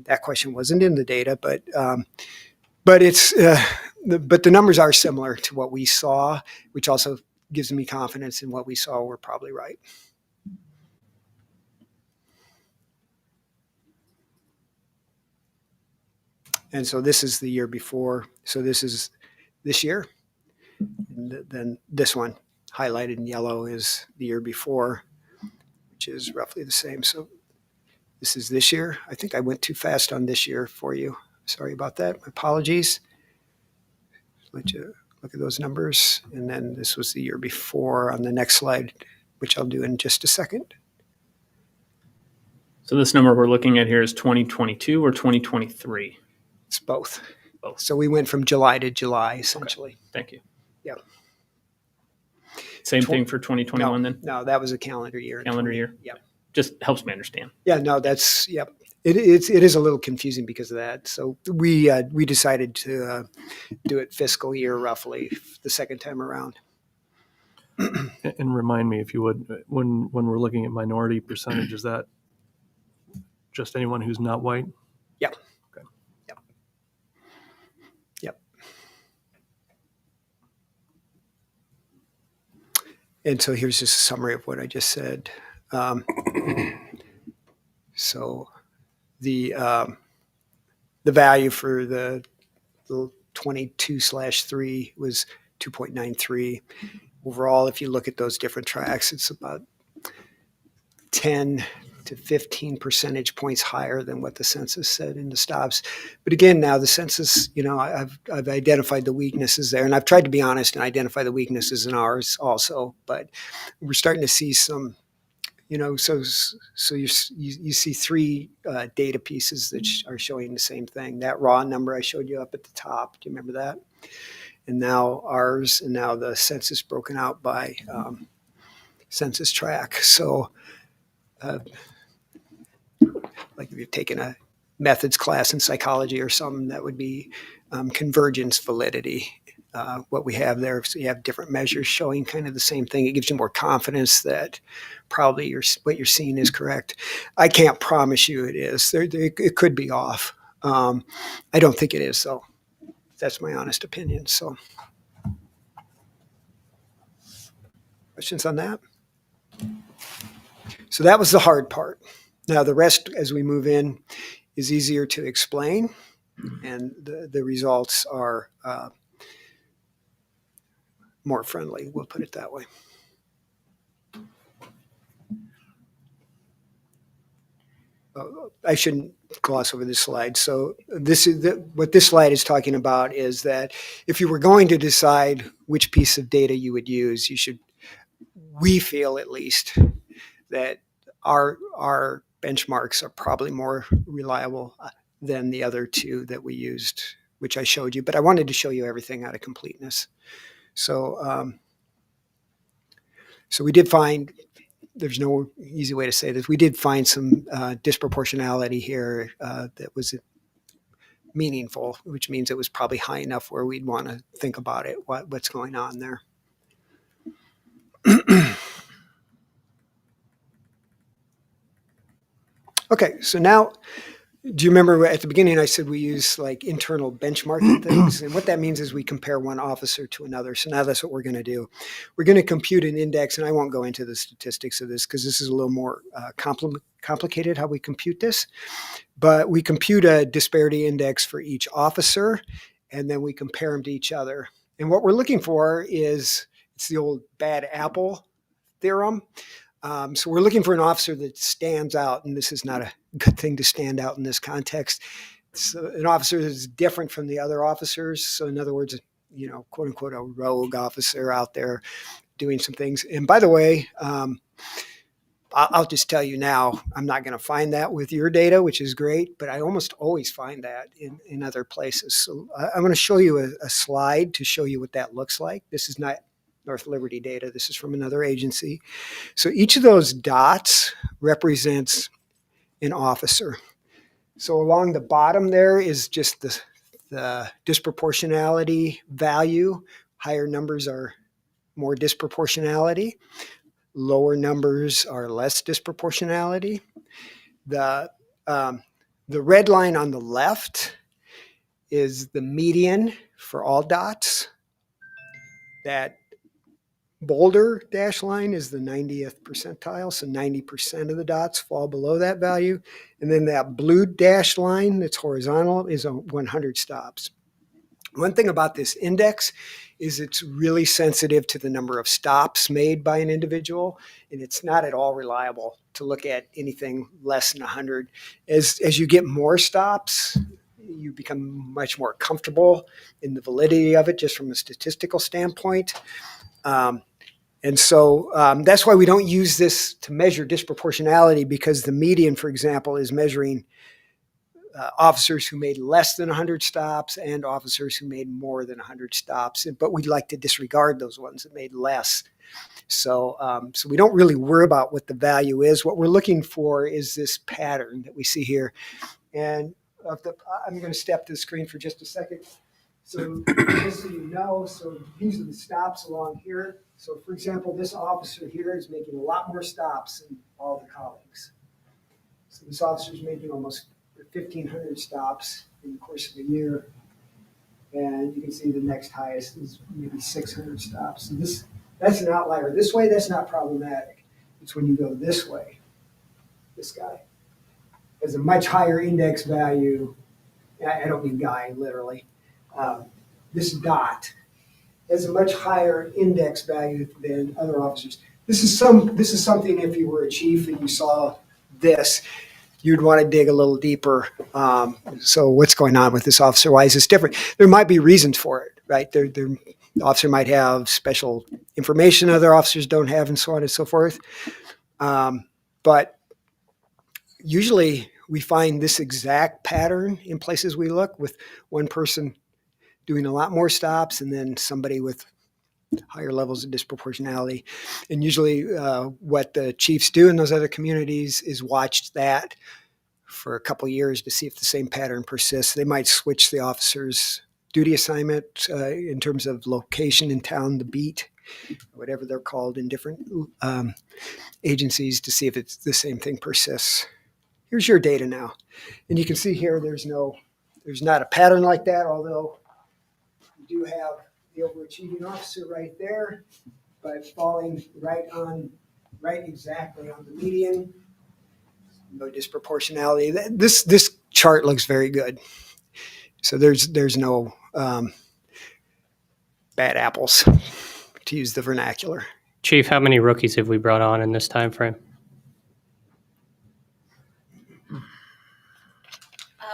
That question wasn't in the data, but it's but the numbers are similar to what we saw, which also gives me confidence in what we saw. We're probably right. And so this is the year before. So this is this year. And then this one highlighted in yellow is the year before, which is roughly the same. So this is this year. I think I went too fast on this year for you. Sorry about that. My apologies. Let you look at those numbers. And then this was the year before on the next slide, which I'll do in just a second. So this number we're looking at here is 2022 or 2023? It's both. Both. So we went from July to July, essentially. Okay. Thank you. Yeah. Same thing for 2021 then? No, that was a calendar year. Calendar year? Yep. Just helps me understand. Yeah, no, that's, yep. It is a little confusing because of that. So we decided to do it fiscal year roughly the second time around. And remind me, if you would, when we're looking at minority percentage, is that just anyone who's not white? Yeah. Okay. Yep. Yep. And so here's just a summary of what I just said. So the value for the 22/3 was 2.93. Overall, if you look at those different tracks, it's about 10 to 15 percentage points higher than what the census said in the stops. But again, now the census, I've identified the weaknesses there, and I've tried to be honest and identify the weaknesses in ours also. But we're starting to see some, so you see three data pieces that are showing the same thing. That raw number I showed you up at the top. Do you remember that? And now ours, and now the census broken out by census tract. So like if you've taken a methods class in psychology or something, that would be convergence validity. What we have there, so you have different measures showing kind of the same thing. It gives you more confidence that probably what you're seeing is correct. I can't promise you it is. It could be off. I don't think it is, though. That's my honest opinion. So, questions on that? So that was the hard part. Now the rest, as we move in, is easier to explain, and the results are more friendly. We'll put it that way. I shouldn't gloss over this slide. So this is what this slide is talking about is that if you were going to decide which piece of data you would use, we feel at least that our benchmarks are probably more reliable than the other two that we used, which I showed you. But I wanted to show you everything out of completeness. So, so we did find, there's no easy way to say this, we did find some disproportionality here that was meaningful, which means it was probably high enough where we'd want to think about it, what's going on there. Okay, so now, do you remember at the beginning I said we use like internal benchmarking things? And what that means is we compare one officer to another. So now that's what we're going to do. We're going to compute an index, and I won't go into the statistics of this because this is a little more complicated how we compute this. But we compute a disparity index for each officer, and then we compare them to each other. And what we're looking for is, it's the old bad apple theorem. So we're looking for an officer that stands out, and this is not a good thing to stand out in this context. It's an officer that's different from the other officers. So in other words, quote unquote, a rogue officer out there doing some things. And by the way, I'll just tell you now, I'm not going to find that with your data, which is great, but I almost always find that in other places. So I'm going to show you a slide to show you what that looks like. This is not North Liberty data. This is from another agency. So each of those dots represents an officer. So along the bottom there is just the disproportionality value. Higher numbers are more disproportionality. Lower numbers are less disproportionality. The red line on the left is the median for all dots. That bolder dash line is the 90th percentile, so 90% of the dots fall below that value. And then that blue dash line that's horizontal is 100 stops. One thing about this index is it's really sensitive to the number of stops made by an individual, and it's not at all reliable to look at anything less than 100. As you get more stops, you become much more comfortable in the validity of it just from a statistical standpoint. And so that's why we don't use this to measure disproportionality, because the median, for example, is measuring officers who made less than 100 stops and officers who made more than 100 stops. But we'd like to disregard those ones that made less. So, so we don't really worry about what the value is. What we're looking for is this pattern that we see here. And I'm going to step to the screen for just a second. So just so you know, so these are the stops along here. So for example, this officer here is making a lot more stops than all the colleagues. So this officer is making almost 1,500 stops in the course of a year. And you can see the next highest is maybe 600 stops. So that's an outlier. This way, that's not problematic. It's when you go this way, this guy has a much higher index value. I don't mean guy, literally. This dot has a much higher index value than other officers. This is something if you were a chief and you saw this, you'd want to dig a little deeper. So what's going on with this officer? Why is this different? There might be reasons for it, right? The officer might have special information other officers don't have, and so on and so forth. But usually we find this exact pattern in places we look, with one person doing a lot more stops and then somebody with higher levels of disproportionality. And usually what the chiefs do in those other communities is watch that for a couple of years to see if the same pattern persists. They might switch the officer's duty assignment in terms of location in town, the beat, whatever they're called in different agencies, to see if it's the same thing persists. Here's your data now. And you can see here there's not a pattern like that, although you do have the overachieving officer right there, but falling right exactly on the median. No disproportionality. This chart looks very good. So there's no bad apples, to use the vernacular. Chief, how many rookies have we brought on in this time frame?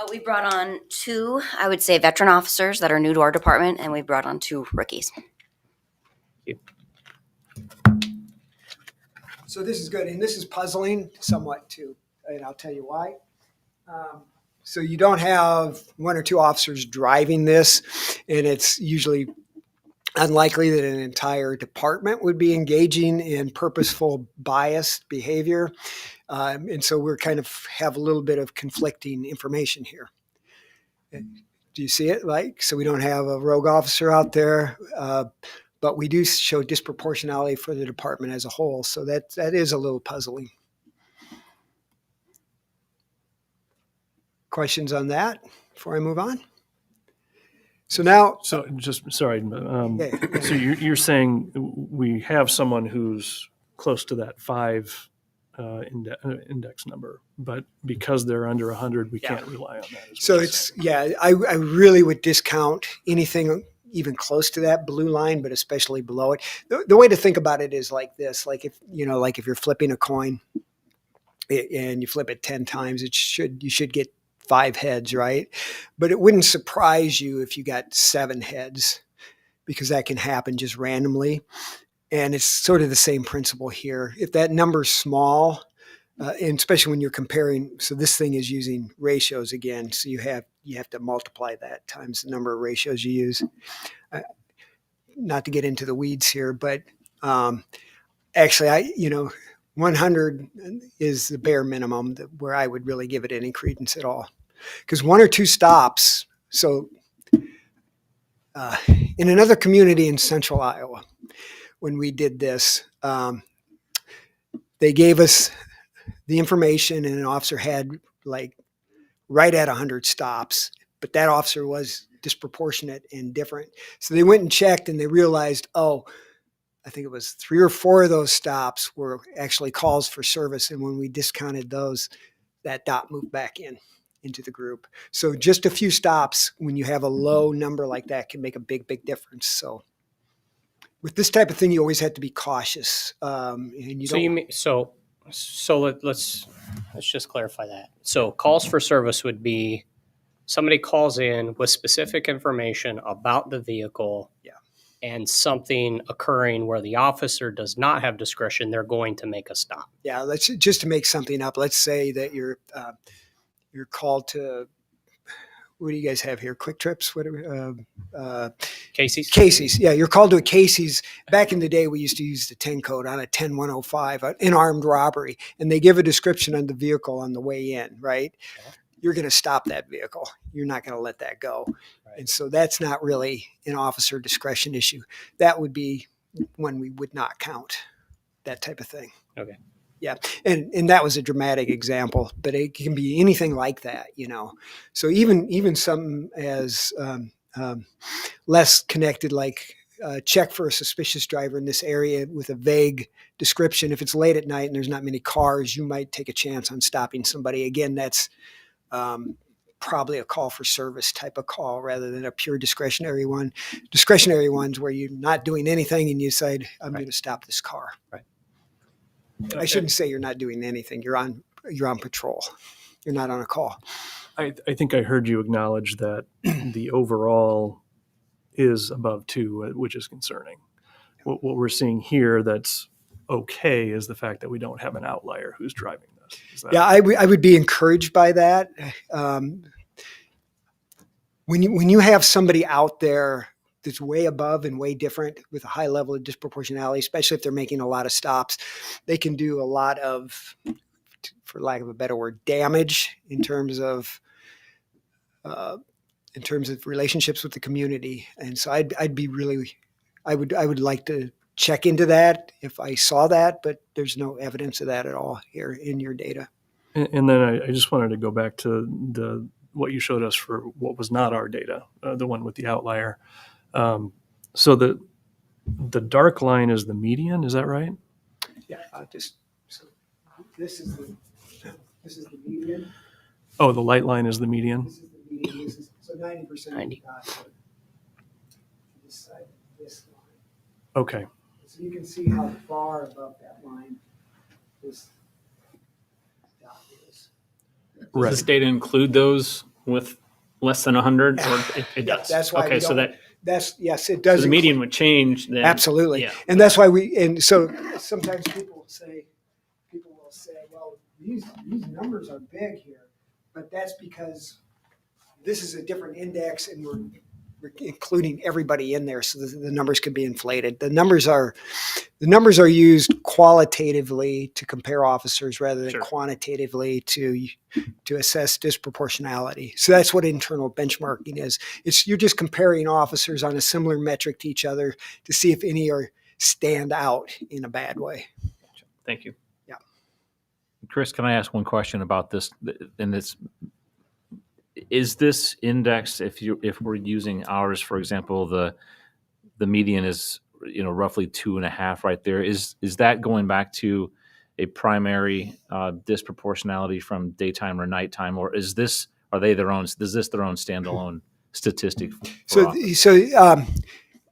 We brought on 2, I would say, veteran officers that are new to our department, and we brought on 2 rookies. So this is good, and this is puzzling somewhat too, and I'll tell you why. So you don't have 1 or 2 officers driving this, and it's usually unlikely that an entire department would be engaging in purposeful biased behavior. And so we're kind of have a little bit of conflicting information here. Do you see it? So we don't have a rogue officer out there, but we do show disproportionality for the department as a whole. So that is a little puzzling. Questions on that before I move on? So now, So just sorry. Yeah. So you're saying we have someone who's close to that 5 index number, but because they're under 100, we can't rely on that. So it's, I really would discount anything even close to that blue line, but especially below it. The way to think about it is like this: like if you're flipping a coin and you flip it 10 times, you should get 5 heads, right? But it wouldn't surprise you if you got 7 heads, because that can happen just randomly. And it's sort of the same principle here. If that number's small, and especially when you're comparing, so this thing is using ratios again, so you have to multiply that times the number of ratios you use. Not to get into the weeds here, but actually, 100 is the bare minimum where I would really give it any credence at all. Because 1 or 2 stops. So in another community in central Iowa, when we did this, they gave us the information, and an officer had right at 100 stops, but that officer was disproportionate and different. So they went and checked, and they realized, I think it was 3 or 4 of those stops were actually calls for service. And when we discounted those, that dot moved back into the group. So just a few stops when you have a low number like that can make a big, big difference. So with this type of thing, you always have to be cautious. So let's just clarify that. So calls for service would be somebody calls in with specific information about the vehicle, and something occurring where the officer does not have discretion, they're going to make a stop. Yeah, let's just to make something up. Let's say that you're called to, what do you guys have here? Quick Trips? Casey's? Casey's. Yeah, you're called to a Casey's. Back in the day, we used to use the 10 code on a 10105, an armed robbery, and they give a description on the vehicle on the way in, right? Yeah. You're going to stop that vehicle. You're not going to let that go. Right. And so that's not really an officer discretion issue. That would be when we would not count that type of thing. Okay. Yeah, and that was a dramatic example, but it can be anything like that, So even something as less connected, like check for a suspicious driver in this area with a vague description. If it's late at night and there's not many cars, you might take a chance on stopping somebody. Again, that's probably a call for service type of call rather than a pure discretionary one. Discretionary ones where you're not doing anything and you decide, I'm going to stop this car. Right. I shouldn't say you're not doing anything. You're on you're on patrol. You're not on a call. I think I heard you acknowledge that the overall is above 2, which is concerning. What we're seeing here that's okay is the fact that we don't have an outlier who's driving this. Is that- Yeah, I would be encouraged by that. When you have somebody out there that's way above and way different with a high level of disproportionality, especially if they're making a lot of stops, they can do a lot of, for lack of a better word, damage in terms of relationships with the community. And so I would like to check into that if I saw that, but there's no evidence of that at all here in your data. And then I just wanted to go back to what you showed us for what was not our data, the one with the outlier. So the dark line is the median, is that right? Yeah, so this is the median. Oh, the light line is the median? This is the median. So 90% 90. this side, this line. Okay. So you can see how far above that line this dot is. Does this data include those with less than 100? Or it Yeah, does. that's why Okay, we so don't- that Yes, it so does. the median would change then. Absolutely. Yeah. And that's why and so sometimes people will say, well, these numbers are big here, but that's because this is a different index and we're including everybody in there, so the numbers can be inflated. The numbers are used qualitatively to compare officers rather than Sure. quantitatively to assess disproportionality. So that's what internal benchmarking is. You're just comparing officers on a similar metric to each other to see if any stand out in a bad way. Thank you. Chris, can I ask one question about this? And is this index, if we're using ours, for example, the median is roughly 2.5 right there. Is that going back to a primary disproportionality from daytime or nighttime, or is this their own standalone statistic?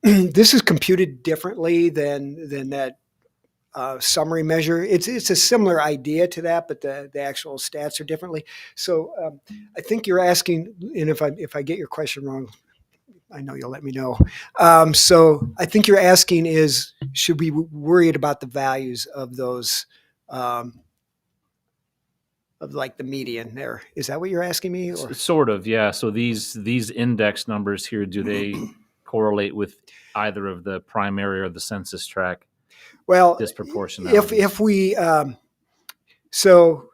This is computed differently than that summary measure. It's a similar idea to that, but the actual stats are differently. So I think you're asking, and if I get your question wrong, I know you'll let me know. So I think you're asking is, should we be worried about the values of those, of like the median there? Is that what you're asking me? Or? Sort of, yeah. So these index numbers here, do they correlate with either of the primary or the census tract? Well, disproportionality. If we so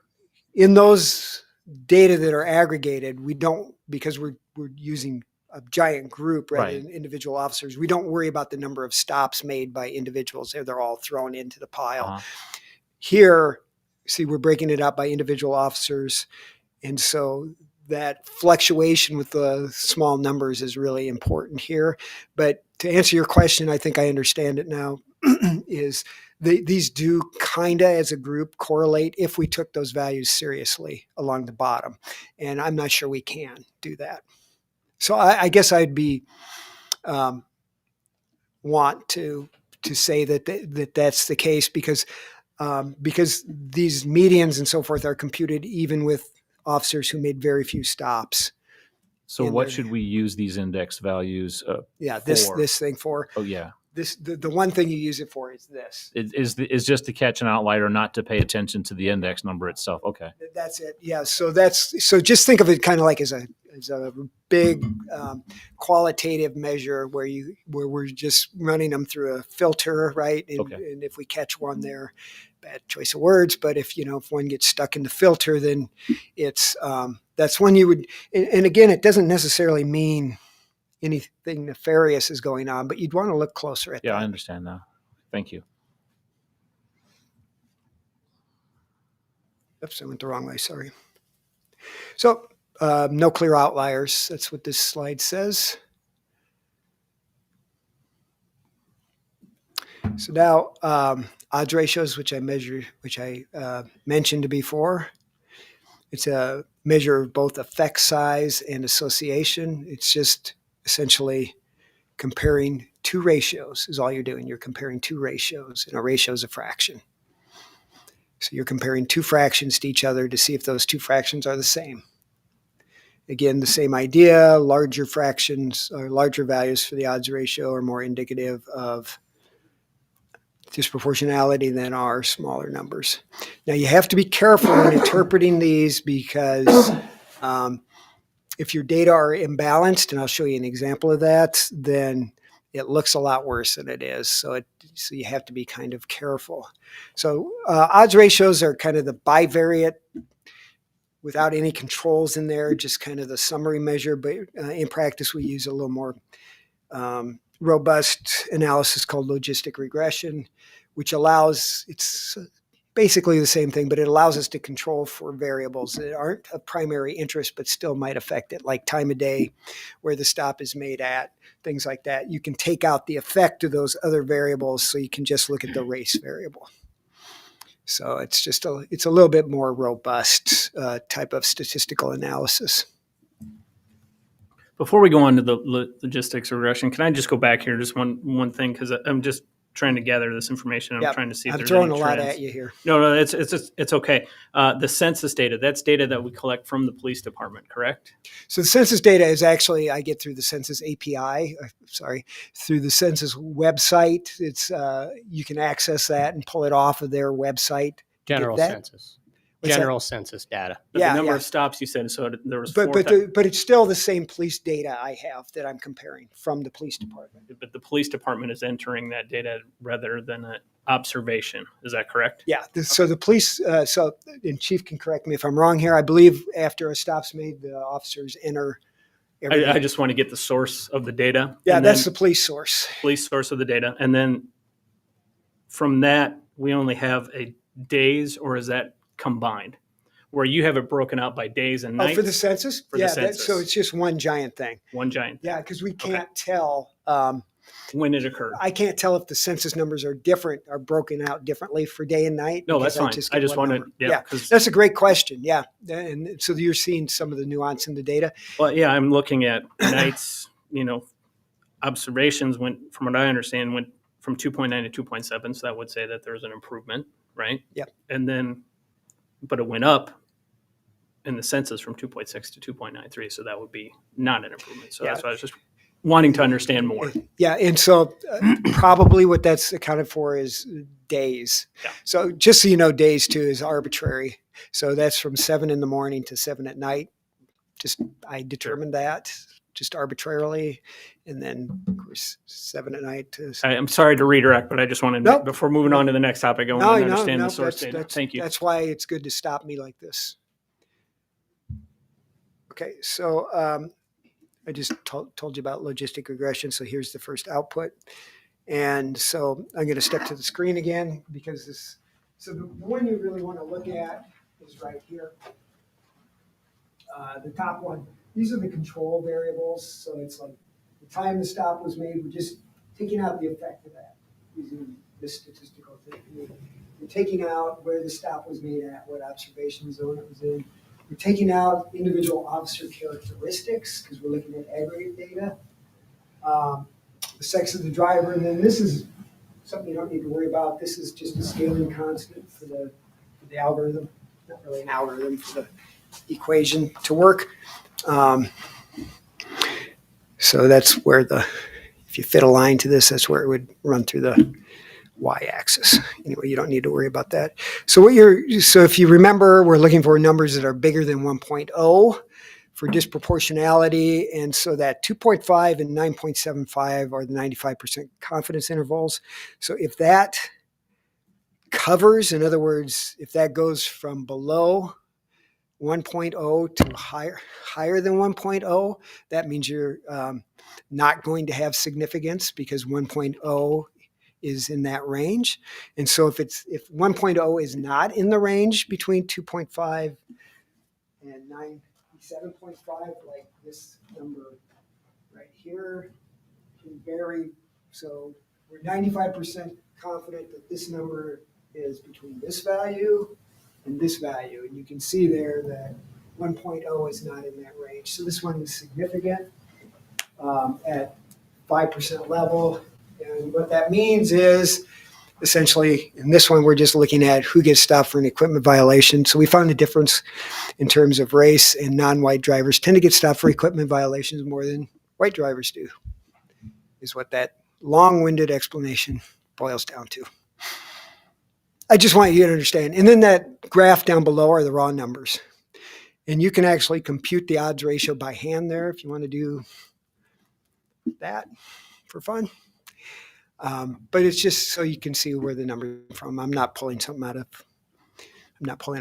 in those data that are aggregated, we don't, because we're using a giant group rather than individual officers. We don't worry about the number of stops made by individuals. They're all thrown into the pile. Uh-huh. Here, see, we're breaking it up by individual officers, and so that fluctuation with the small numbers is really important here. But to answer your question, I think I understand it now. Is these do kind of as a group correlate if we took those values seriously along the bottom, and I'm not sure we can do that. So I guess I'd be want to say that's the case because these medians and so forth are computed even with officers who made very few stops. So what should we use these index values for? This thing for? Oh, yeah. The one thing you use it for is this. Is just to catch an outlier, not to pay attention to the index number itself. Okay. That's it. Yeah. So just think of it kind of like as a big qualitative measure where we're just running them through a filter, right? And if we catch one there, bad choice of words, but if one gets stuck in the filter, then it's that's when you would. And again, it doesn't necessarily mean anything nefarious is going on, but you'd want to look closer at that. Yeah, I understand now. Thank you. Oops, I went the wrong way. Sorry. So no clear outliers. That's what this slide says. So now odds ratios, which I mentioned before. It's a measure of both effect size and association. It's just essentially comparing two ratios is all you're doing. You're comparing two ratios, and a ratio is a fraction. So you're comparing two fractions to each other to see if those two fractions are the same. Again, the same idea, larger fractions or larger values for the odds ratio are more indicative of disproportionality than are smaller numbers. Now you have to be careful when interpreting these because if your data are imbalanced, and I'll show you an example of that, then it looks a lot worse than it is. So you have to be kind of careful. So odds ratios are kind of the bivariate without any controls in there, just kind of the summary measure. But in practice, we use a little more robust analysis called logistic regression, which allows, it's basically the same thing, but it allows us to control for variables that aren't of primary interest, but still might affect it, like time of day, where the stop is made at, things like that. You can take out the effect of those other variables so you can just look at the race variable. So it's just it's a little bit more robust type of statistical analysis. Before we go on to the logistics regression, can I just go back here just one thing, because I'm just trying to gather this information. I'm trying to see if there's throwing any a lot trends. at you here. No, it's okay. The census data, that's data that we collect from the police department, correct? So the census data is actually, I get through the census API, through the census website. It's you can access that and pull it off of their website. General census. General census data. But the number of stops you said, so there was but it's still the same police data I have that I'm comparing from the police department. But the police department is entering that data rather than an observation. Is that correct? Yeah. So the police, and Chief can correct me if I'm wrong here. I believe after a stop's made, the officers enter. I just want to get the source of the data. Yeah, that's the police source. Police source of the data. And then from that, we only have a days, or is that combined, where you have it broken out by days and nights? Oh, for the census? The census. So it's just one giant thing. One giant thing. Yeah, because we can't tell when it occurred. I can't tell if the census numbers are broken out differently for day and night. No, that's fine. I just wanted, that's a great question. Yeah, and so you're seeing some of the nuance in the data. Well, yeah, I'm looking at nights. Observations went, from what I understand, went from 2.9 to 2.7. So that would say that there's an improvement, right? Yep. And then, but it went up in the census from 2.6 to 2.93. So that would be not an improvement. So that's why I was just wanting to understand more. Yeah. And so probably what that's accounted for is days. Yeah. So just so you know, days too is arbitrary. So that's from 7 in the morning to 7 at night. I determined that just arbitrarily. And then of course 7 at night. I'm sorry to redirect, but I just wanted to, before moving on to the next topic, I want to understand the source data. Thank you. That's why it's good to stop me like this. Okay. So, I just told you about logistic regression. So here's the first output. And so I'm going to step to the screen again because so the one you really want to look at is right here. The top one, these are the control variables. So it's like the time the stop was made, we're just taking out the effect of that using this statistical technique. We're taking out where the stop was made at, what observation zone it was in. We're taking out individual officer characteristics because we're looking at aggregate data, the sex of the driver, and then this is something you don't need to worry about. This is just a scaling constant for the algorithm, not really an algorithm, for the equation to work. So that's where if you fit a line to this, that's where it would run through the y-axis. Anyway, you don't need to worry about that. So if you remember, we're looking for numbers that are bigger than 1.0 for disproportionality. And so that 2.5 and 9.75 are the 95% confidence intervals. So if that covers, in other words, if that goes from below 1.0 to higher than 1.0, that means you're not going to have significance because 1.0 is in that range. And so if 1.0 is not in the range between 2.5 and 97.5, like this number right here can vary. So we're 95% confident that this number is between this value and this value. And you can see there that 1.0 is not in that range. So this one is significant at 5% level. And what that means is essentially, in this one, we're just looking at who gets stopped for an equipment violation. So we found a difference in terms of race, and non-white drivers tend to get stopped for equipment violations more than white drivers do, is what that long-winded explanation boils down to. I just want you to understand. And then that graph down below are the raw numbers. And you can actually compute the odds ratio by hand there if you want to do that for fun. But it's just so you can see where the numbers are from. I'm not pulling a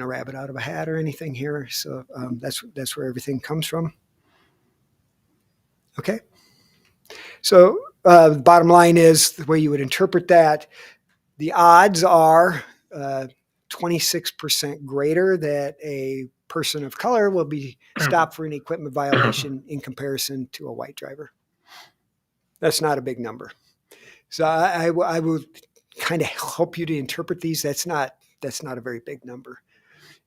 rabbit out of a hat or anything here. So that's where everything comes from. Okay. So the bottom line is the way you would interpret that. The odds are 26% greater that a person of color will be stopped for an equipment violation in comparison to a white driver. That's not a big number. So I would kind of help you to interpret these. That's not a very big number.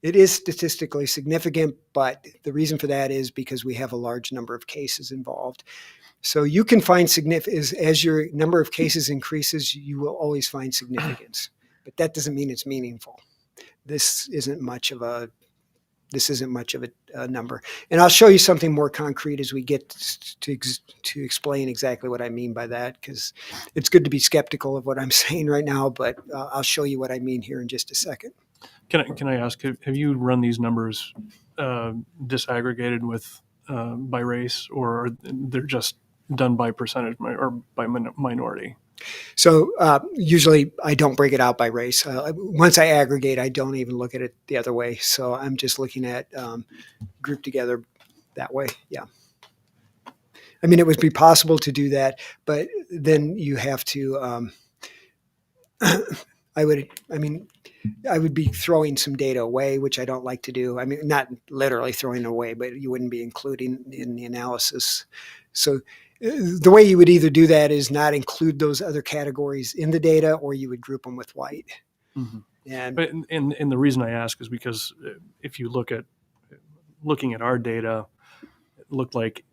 It is statistically significant, but the reason for that is because we have a large number of cases involved. So you can find significance as your number of cases increases, you will always find significance, but that doesn't mean it's meaningful. This isn't much of a number. And I'll show you something more concrete as we get to explain exactly what I mean by that, because it's good to be skeptical of what I'm saying right now, but I'll show you what I mean here in just a second. Can I ask, have you run these numbers disaggregated with by race, or they're just done by percentage or by minority? So usually I don't break it out by race. Once I aggregate, I don't even look at it the other way. So I'm just looking at grouped together that way. Yeah. I mean, it would be possible to do that, but then you have to, I would be throwing some data away, which I don't like to do. I mean, not literally throwing it away, but you wouldn't be including in the analysis. So the way you would either do that is not include those other categories in the data, or you would group them with white. Mm-hmm. And the reason I ask is because if you looking at our data, it looked like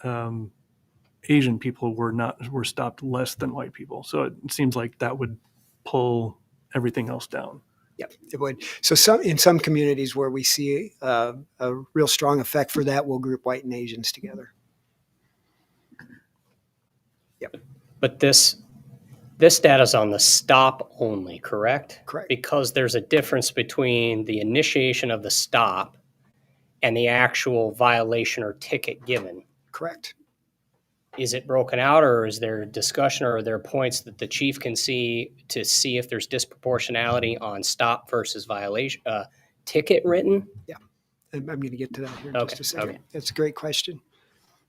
Asian people were stopped less than white people. So it seems like that would pull everything else down. Yeah, it would. So in some communities where we see a real strong effect for that, we'll group white and Asians together. Yep. But this data is on the stop only, correct? Correct. Because there's a difference between the initiation of the stop and the actual violation or ticket given. Correct. Is it broken out, or is there discussion, or are there points that the chief can see to see if there's disproportionality on stop versus violation ticket written? Yeah, I'm going to get to that here in just a second. Okay. That's a great question.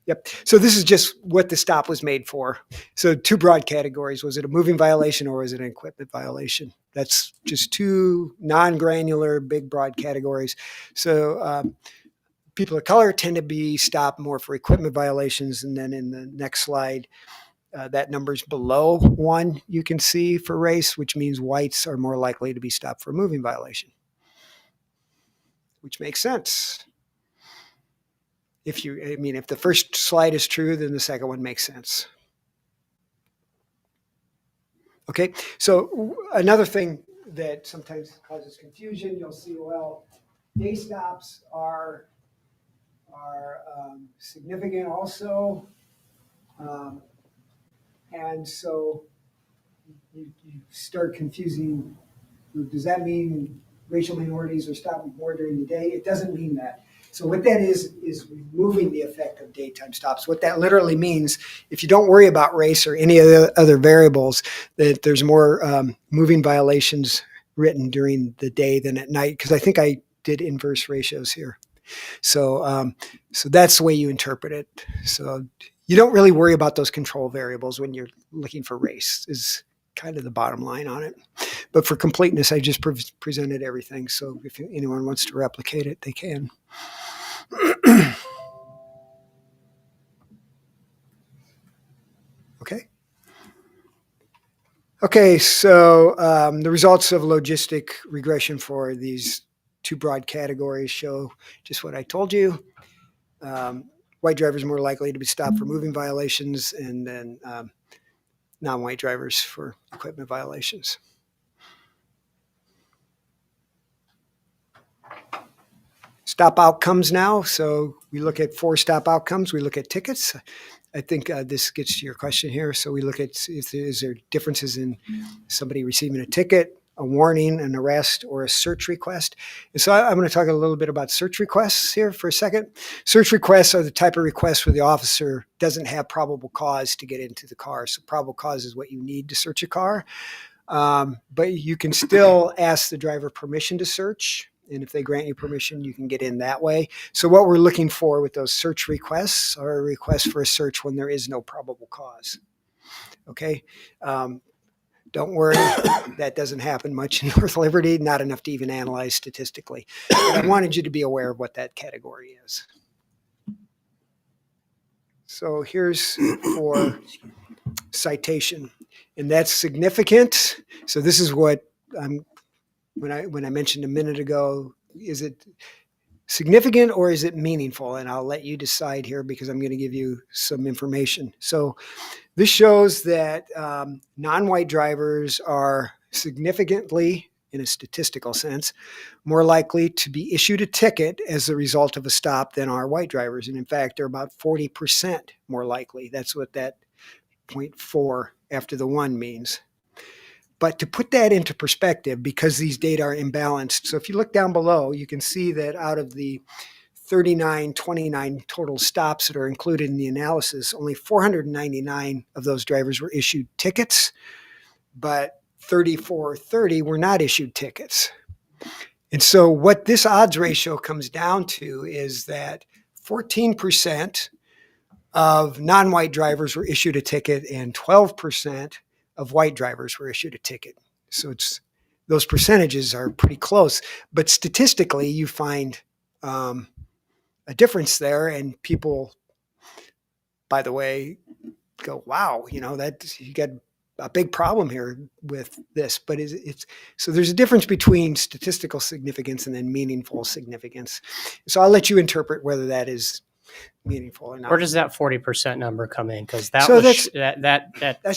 Yep. So this is just what the stop was made for. So two broad categories. Was it a moving violation or was it an equipment violation? That's just two non-granular, big, broad categories. So people of color tend to be stopped more for equipment violations. And then in the next slide, that number's below 1, you can see for race, which means whites are more likely to be stopped for a moving violation, which makes sense. If the first slide is true, then the second one makes sense. Okay, so another thing that sometimes causes confusion, you'll see, well, day stops are significant also. And so you start confusing, does that mean racial minorities are stopped more during the day? It doesn't mean that. So what that is removing the effect of daytime stops. What that literally means, if you don't worry about race or any of the other variables, that there's more moving violations written during the day than at night, because I think I did inverse ratios here. So that's the way you interpret it. So you don't really worry about those control variables when you're looking for race, is kind of the bottom line on it. But for completeness, I just presented everything. So if anyone wants to replicate it, they can. Okay, so the results of logistic regression for these two broad categories show just what I told you. White drivers are more likely to be stopped for moving violations, and then non-white drivers for equipment violations. stop outcomes now. So we look at 4 stop outcomes. We look at tickets. I think this gets to your question here. So we look at is there differences in somebody receiving a ticket, a warning, an arrest, or a search request. And so I'm going to talk a little bit about search requests here for a second. Search requests are the type of requests where the officer doesn't have probable cause to get into the car. So probable cause is what you need to search a car. But you can still ask the driver permission to search. And if they grant you permission, you can get in that way. So what we're looking for with those search requests are a request for a search when there is no probable cause. Okay. Don't worry, that doesn't happen much in North Liberty, not enough to even analyze statistically. But I wanted you to be aware of what that category is. So here's for citation, and that's significant. So this is what when I mentioned a minute ago, is it significant or is it meaningful? And I'll let you decide here because I'm going to give you some information. So this shows that non-white drivers are significantly, in a statistical sense, more likely to be issued a ticket as a result of a stop than are white drivers. And in fact, they're about 40% more likely. That's what that 0.4 after the 1 means. But to put that into perspective, because these data are imbalanced, so if you look down below, you can see that out of the 3929 total stops that are included in the analysis, only 499 of those drivers were issued tickets, but 3430 were not issued tickets. And so what this odds ratio comes down to is that 14% of non-white drivers were issued a ticket and 12% of white drivers were issued a ticket. So those percentages are pretty close, but statistically you find a difference there, and people, by the way, go, wow, that you got a big problem here with this. But so there's a difference between statistical significance and then meaningful significance. So I'll let you interpret whether that is meaningful or not. Where does that 40% number come in? Because that's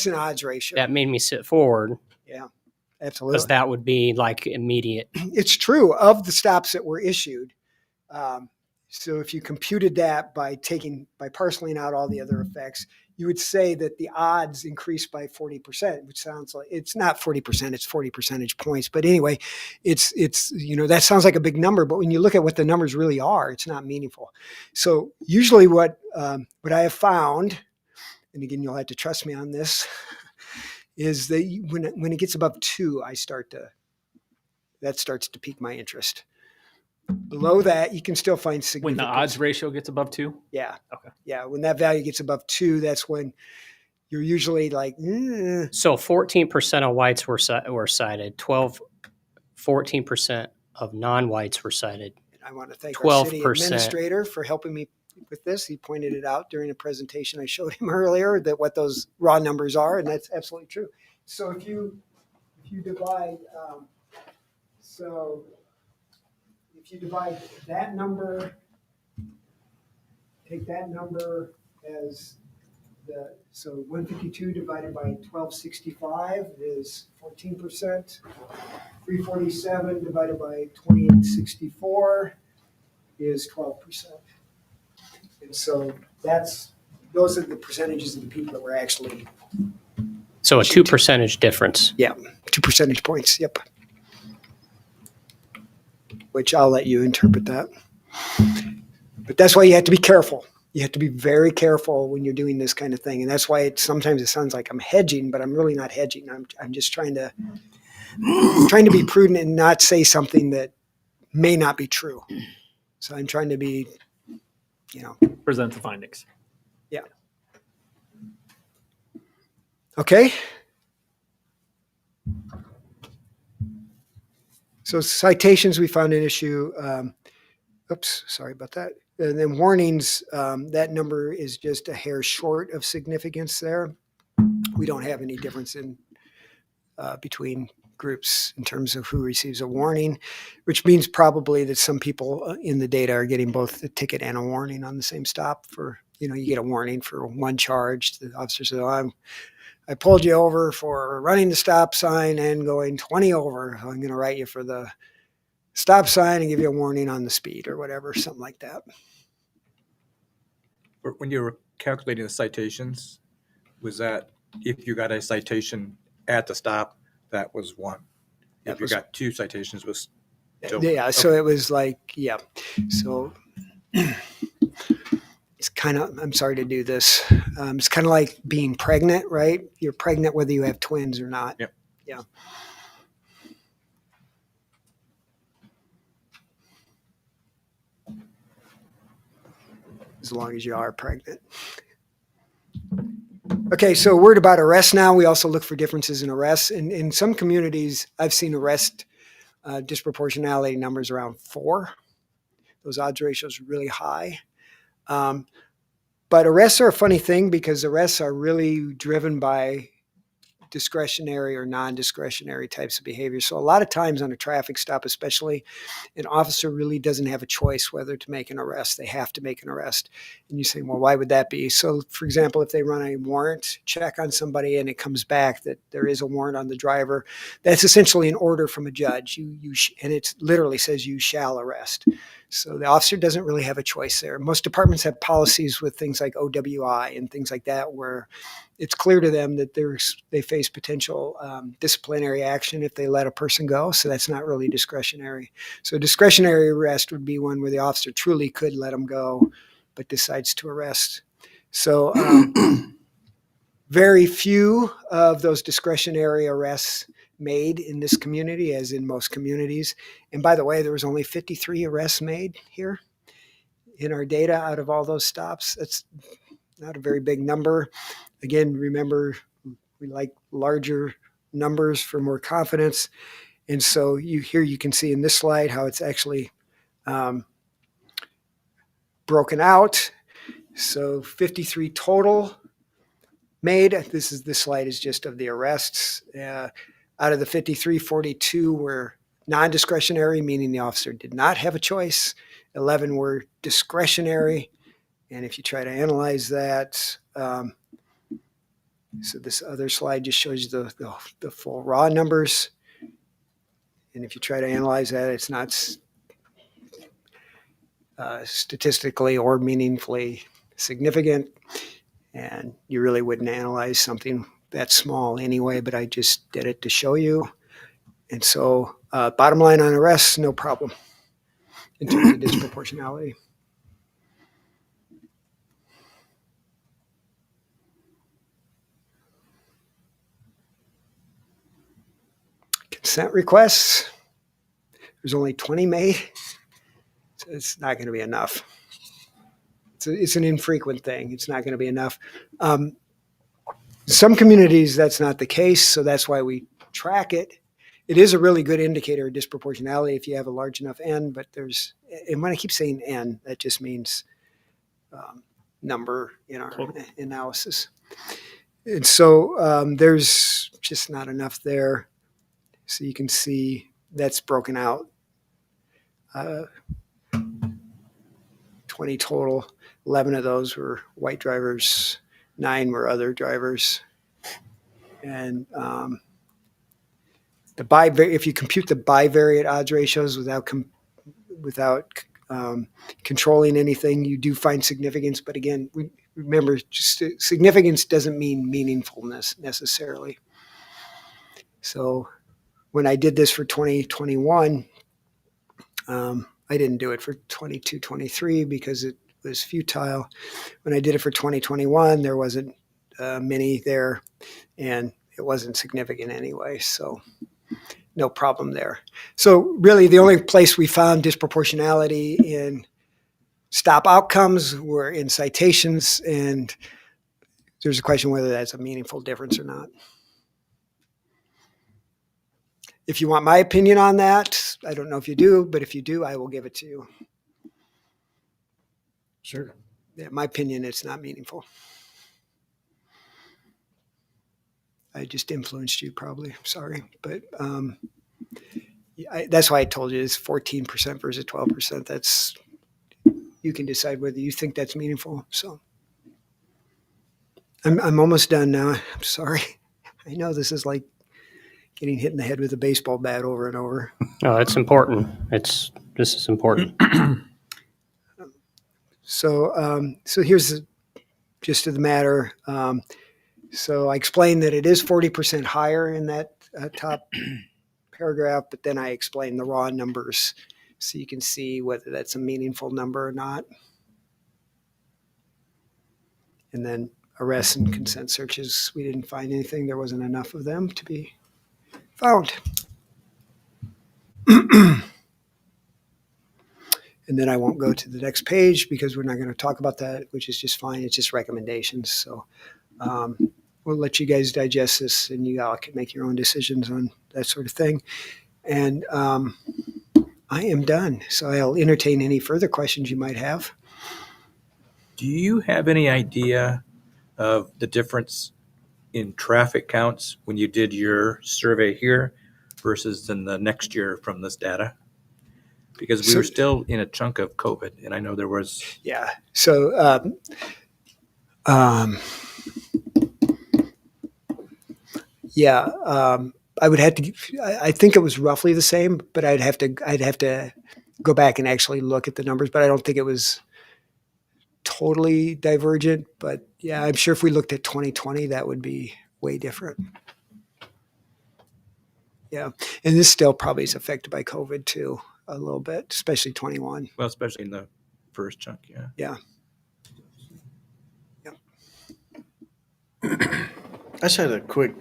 an odds ratio. That made me sit forward. Yeah, absolutely. Because that would be like immediate. It's true of the stops that were issued. So if you computed that by parceling out all the other effects, you would say that the odds increased by 40%, which sounds like it's not 40%, it's 40 percentage points. But anyway, it's that sounds like a big number, but when you look at what the numbers really are, it's not meaningful. So usually what I have found, and again, you'll have to trust me on this, is that when it gets above 2, that starts to pique my interest. Below that, you can still find significance. When the odds ratio gets above 2? Yeah. Okay. Yeah. When that value gets above 2, that's when you're usually like, So 14% of whites were cited, 14% of non-whites were cited. I want to thank our 12%. city administrator for helping me with this. He pointed it out during a presentation I showed him earlier, that what those raw numbers are, and that's absolutely true. So if you divide, if you divide that number, take that number as so 152 divided by 1265 is 14%. 347 divided by 2864 is 12%. And so those are the percentages of the people that were actually. So a 2 percentage difference. Yeah, 2 percentage points. Yep. Which I'll let you interpret that. But that's why you have to be careful. You have to be very careful when you're doing this kind of thing. And that's why sometimes it sounds like I'm hedging, but I'm really not hedging. I'm just trying to be prudent and not say something that may not be true. So I'm trying to be, present the findings. Yeah. Okay. So citations, we found an issue. Oops, sorry about that. And then warnings, that number is just a hair short of significance there. We don't have any difference in between groups in terms of who receives a warning, which means probably that some people in the data are getting both a ticket and a warning on the same stop. For you get a warning for one charge. The officer says, I pulled you over for running the stop sign and going 20 over. I'm going to write you for the stop sign and give you a warning on the speed or whatever, something like that. When you were calculating the citations, was that if you got a citation at the stop, that was one? If you got 2 citations, was still one? Yeah, so Okay. it was like, yeah. So it's kind of, I'm sorry to do this. It's kind of like being pregnant, right? You're pregnant whether you have twins or not. Yep. Yeah. As long as you are pregnant. Okay, so a word about arrests now. We also look for differences in arrests. In some communities, I've seen arrest disproportionality numbers around 4. Those odds ratios are really high. But arrests are a funny thing because arrests are really driven by discretionary or non-discretionary types of behavior. So a lot of times on a traffic stop, especially, an officer really doesn't have a choice whether to make an arrest. They have to make an arrest. And you say, well, why would that be? So for example, if they run a warrant check on somebody and it comes back that there is a warrant on the driver, that's essentially an order from a judge. And it literally says you shall arrest. So the officer doesn't really have a choice there. Most departments have policies with things like OWI and things like that where it's clear to them that they face potential disciplinary action if they let a person go. So that's not really discretionary. So discretionary arrest would be one where the officer truly could let them go, but decides to arrest. So very few of those discretionary arrests made in this community, as in most communities. And by the way, there was only 53 arrests made here in our data out of all those stops. That's not a very big number. Again, remember, we like larger numbers for more confidence. And so here you can see in this slide how it's actually broken out. So 53 total made. This slide is just of the arrests. Out of the 53, 42 were non-discretionary, meaning the officer did not have a choice. 11 were discretionary. And if you try to analyze that, so this other slide just shows you the full raw numbers. And if you try to analyze that, it's not statistically or meaningfully significant. And you really wouldn't analyze something that small anyway, but I just did it to show you. And so bottom line on arrests, no problem in terms of disproportionality. Consent requests, there's only 20 made. So it's not going to be enough. It's an infrequent thing. It's not going to be enough. Some communities, that's not the case, so that's why we track it. It is a really good indicator of disproportionality if you have a large enough N, but and when I keep saying N, that just means number in our analysis. And so there's just not enough there. So you can see that's broken out. 20 total, 11 of those were white drivers, 9 were other drivers. And if you compute the bivariate odds ratios without controlling anything, you do find significance. But again, remember, just significance doesn't mean meaningfulness necessarily. So when I did this for 2021, I didn't do it for 22, 23 because it was futile. When I did it for 2021, there wasn't many there, and it wasn't significant anyway. So no problem there. So really the only place we found disproportionality in stop outcomes were in citations, and there's a question whether that's a meaningful difference or not. If you want my opinion on that, I don't know if you do, but if you do, I will give it to you. Sure. Yeah, my opinion, it's not meaningful. I just influenced you probably, sorry. But that's why I told you it's 14% versus 12%. You can decide whether you think that's meaningful. So I'm almost done now. I'm sorry. I know this is like getting hit in the head with a baseball bat over and over. No, it's important. This is important. So here's the gist of the matter. So I explained that it is 40% higher in that top paragraph, but then I explained the raw numbers so you can see whether that's a meaningful number or not. And then arrests and consent searches, we didn't find anything. There wasn't enough of them to be found. And then I won't go to the next page because we're not going to talk about that, which is just fine. It's just recommendations. So we'll let you guys digest this, and you all can make your own decisions on that sort of thing. And I am done. So I'll entertain any further questions you might have. Do you have any idea of the difference in traffic counts when you did your survey here versus in the next year from this data? Because we were still in a chunk of COVID, and I know there was. Yeah. So I would have to. I think it was roughly the same, but I'd have to go back and actually look at the numbers. But I don't think it was totally divergent. But yeah, I'm sure if we looked at 2020, that would be way different. Yeah, and this still probably is affected by COVID too, a little bit, especially 21. Well, especially in the first chunk, yeah. Yeah. I just had a quick,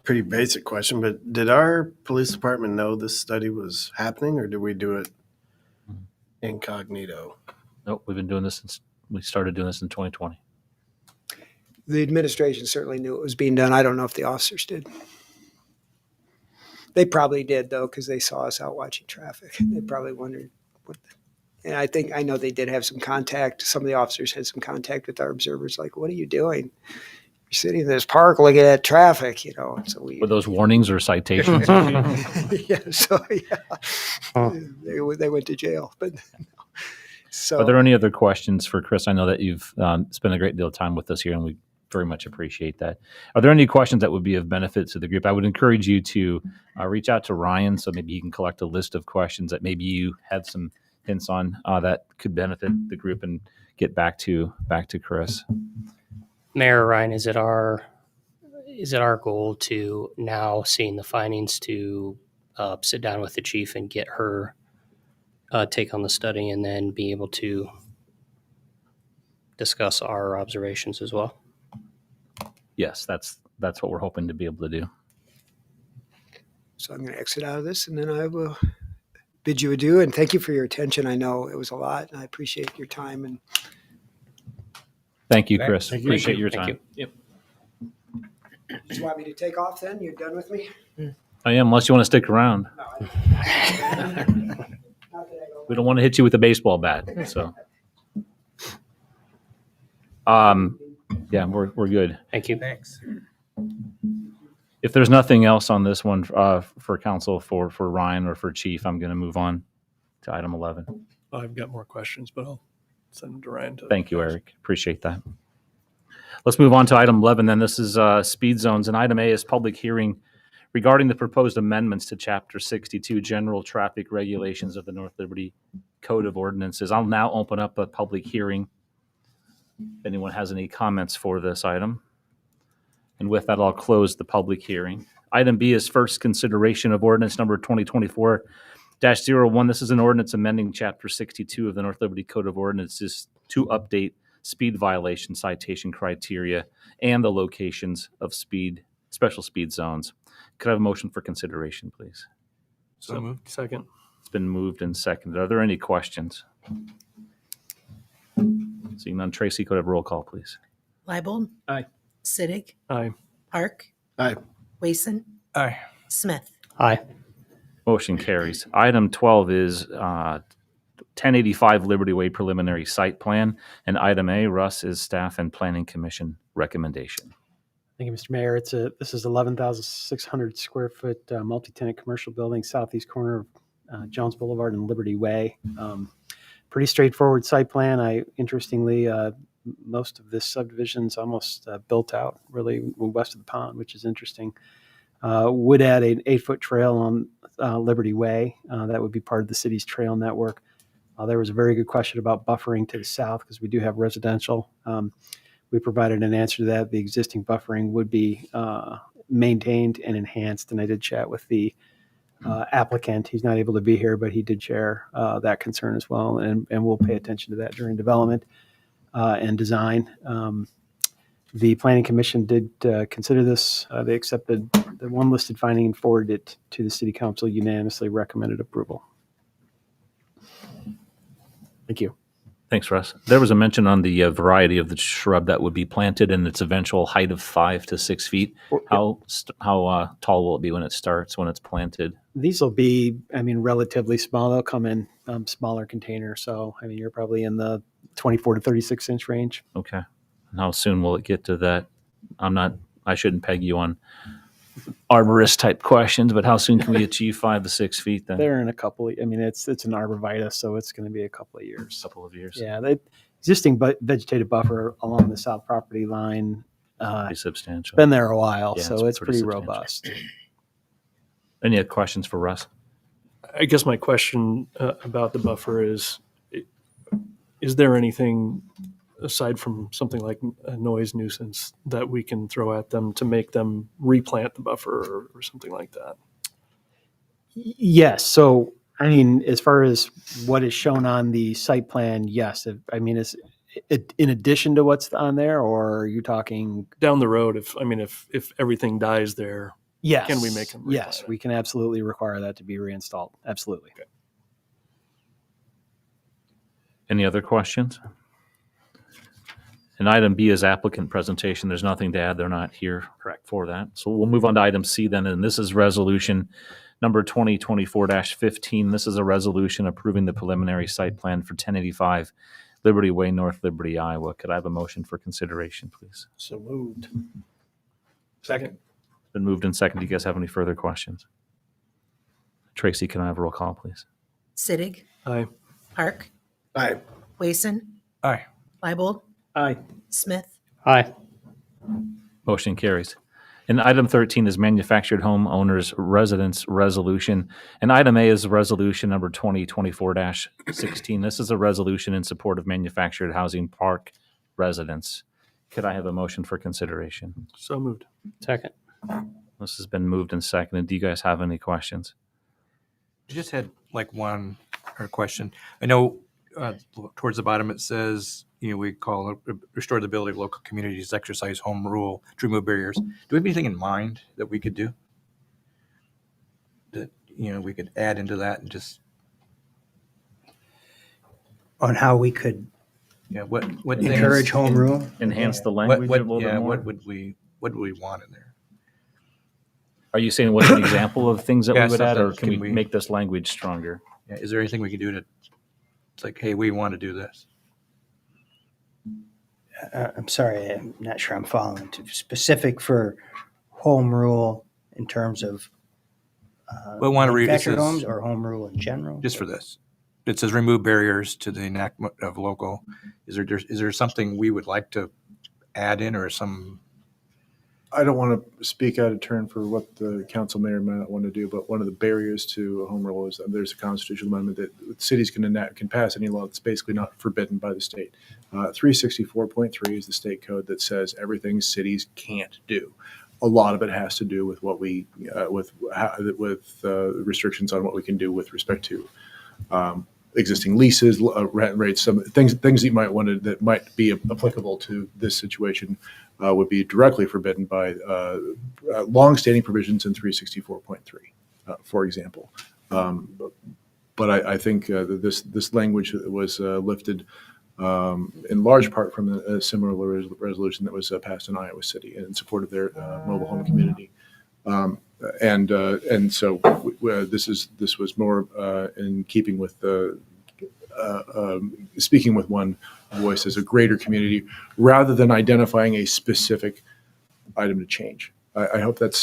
pretty basic question, but did our police department know this study was happening, or did we do it incognito? Nope, we've been doing this since we started doing this in 2020. The administration certainly knew it was being done. I don't know if the officers did. They probably did, though, because they saw us out watching traffic. They probably wondered and I know they did have some contact. Some of the officers had some contact with our observers, like, what are you doing? You're sitting in this park looking at traffic, So Were those warnings or citations? yeah, they went to jail. But so, Are there any other questions for Chris? I know that you've spent a great deal of time with us here, and we very much appreciate that. Are there any questions that would be of benefit to the group? I would encourage you to reach out to Ryan, so maybe he can collect a list of questions that maybe you had some hints on that could benefit the group, and get back to Chris. Mayor Ryan, is it our goal to, now seeing the findings, to sit down with the chief and get her take on the study, and then be able to discuss our observations as well? Yes, that's what we're hoping to be able to do. So I'm going to exit out of this, and then I will bid you adieu, and thank you for your attention. I know it was a lot, and I appreciate your time. And Thank you, Chris. Thank you. Appreciate your Thank time. you. do you want me to take off then? You're done with me? I am, unless you want to stick around. No, not that I go. We don't want to hit you with a baseball bat. So, yeah, we're good. Thank you. Thanks. If there's nothing else on this one for council, for Ryan or for Chief, I'm going to move on to item 11. I've got more questions, but I'll send them to Ryan. Thank you, Eric. Appreciate that. Let's move on to item 11 then. This is speed zones, and item A is public hearing regarding the proposed amendments to Chapter 62, General Traffic Regulations of the North Liberty Code of Ordinances. I'll now open up a public hearing if anyone has any comments for this item. And with that, I'll close the public hearing. Item B is first consideration of ordinance number 2024-01. This is an ordinance amending Chapter 62 of the North Liberty Code of Ordinances to update speed violation citation criteria and the locations of special speed zones. Could I have a motion for consideration, please? So moved. Second. It's been moved and seconded. Are there any questions? Seeing none, Tracy, could I have a roll call, please? Leibold? Aye. Siddick? Aye. Park? Aye. Wason? Aye. Smith? Aye. Motion carries. Item 12 is 1085 Liberty Way preliminary site plan. And item A, Russ, is staff and planning commission recommendation. Thank you, Mr. Mayor. This is 11,600 square foot multi-tenant commercial building, southeast corner of Jones Boulevard and Liberty Way. Pretty straightforward site plan. Interestingly, most of this subdivision's almost built out, really west of the pond, which is interesting. Would add an 8-foot trail on Liberty Way. That would be part of the city's trail network. There was a very good question about buffering to the south because we do have residential. We provided an answer to that. The existing buffering would be maintained and enhanced, and I did chat with the applicant. He's not able to be here, but he did share that concern as well, and we'll pay attention to that during development and design. The Planning Commission did consider this. They accepted the one listed finding and forwarded it to the City Council, unanimously recommended approval. Thank you. Thanks, Russ. There was a mention on the variety of the shrub that would be planted and its eventual height of 5 to 6 feet. How tall will it be when it starts, when it's planted? These will be, relatively small. They'll come in smaller containers. So, you're probably in the 24 to 36 inch range. Okay. And how soon will it get to that? I shouldn't peg you on arborist type questions, but how soon can we achieve 5 to 6 feet then? They're in a couple of, it's an arborvitae, so it's going to be a couple of years. Yeah. The existing vegetative buffer along the south property line Pretty substantial. been there a while, Yeah, so it's pretty substantial. robust. Any other questions for Russ? I guess my question about the buffer is there anything aside from something like a noise nuisance that we can throw at them to make them replant the buffer or something like that? Yes. So, as far as what is shown on the site plan, yes. Is it in addition to what's on there, or are you talking Down the road, if everything dies there, yes? Can we make them replant Yes, it? we can absolutely require that to be reinstalled. Absolutely. Okay. Any other questions? And item B is applicant presentation. There's nothing to add. They're not here for that. So we'll move on to item C then. And this is resolution number 2024-15. This is a resolution approving the preliminary site plan for 1085 Liberty Way, North Liberty, Iowa. Could I have a motion for consideration, please? So moved. Second. It's been moved and seconded. Do you guys have any further questions? Tracy, can I have a roll call, please? Sittig, Aye. Park, Aye. Wason, Aye. Leibold, Aye. Smith. Aye. Motion carries. And item 13 is manufactured home owners residence resolution. And item A is resolution number 2024-16. This is a resolution in support of manufactured housing park residents. Could I have a motion for consideration? So moved. Second. This has been moved and seconded. Do you guys have any questions? I just had one question. I know towards the bottom it says, we call it restore the ability of local communities to exercise home rule to remove barriers. Do we have anything in mind that we could do? That, we could add into that and just, On how we could what encourage home rule. Enhance the language a little bit more? what would we want in there? Are you saying what's an example of things that Yeah, we would add, or sometimes can we can we- make this language stronger? Yeah, is there anything we can do to, it's like, hey, we want to do this? I'm sorry, I'm not sure I'm following. Specific for home rule in terms of Well, I want to read, it manufactured says, homes or home rule in general? just for this. It says remove barriers to the enactment of local. Is there something we would like to add in, or some? I don't want to speak out of turn for what the council may or may not want to do, but one of the barriers to a home rule is that there's a constitutional amendment that cities can pass any law that's basically not forbidden by the state. 364.3 is the state code that says everything cities can't do. A lot of it has to do with what we with restrictions on what we can do with respect to existing leases, rent rates, some things that you might want to that might be applicable to this situation. Would be directly forbidden by long-standing provisions in 364.3, for example. But I think that this language was lifted in large part from a similar resolution that was passed in Iowa City in support of their mobile home community. And so this was more in keeping with speaking with one voice as a greater community, rather than identifying a specific item to change. I hope that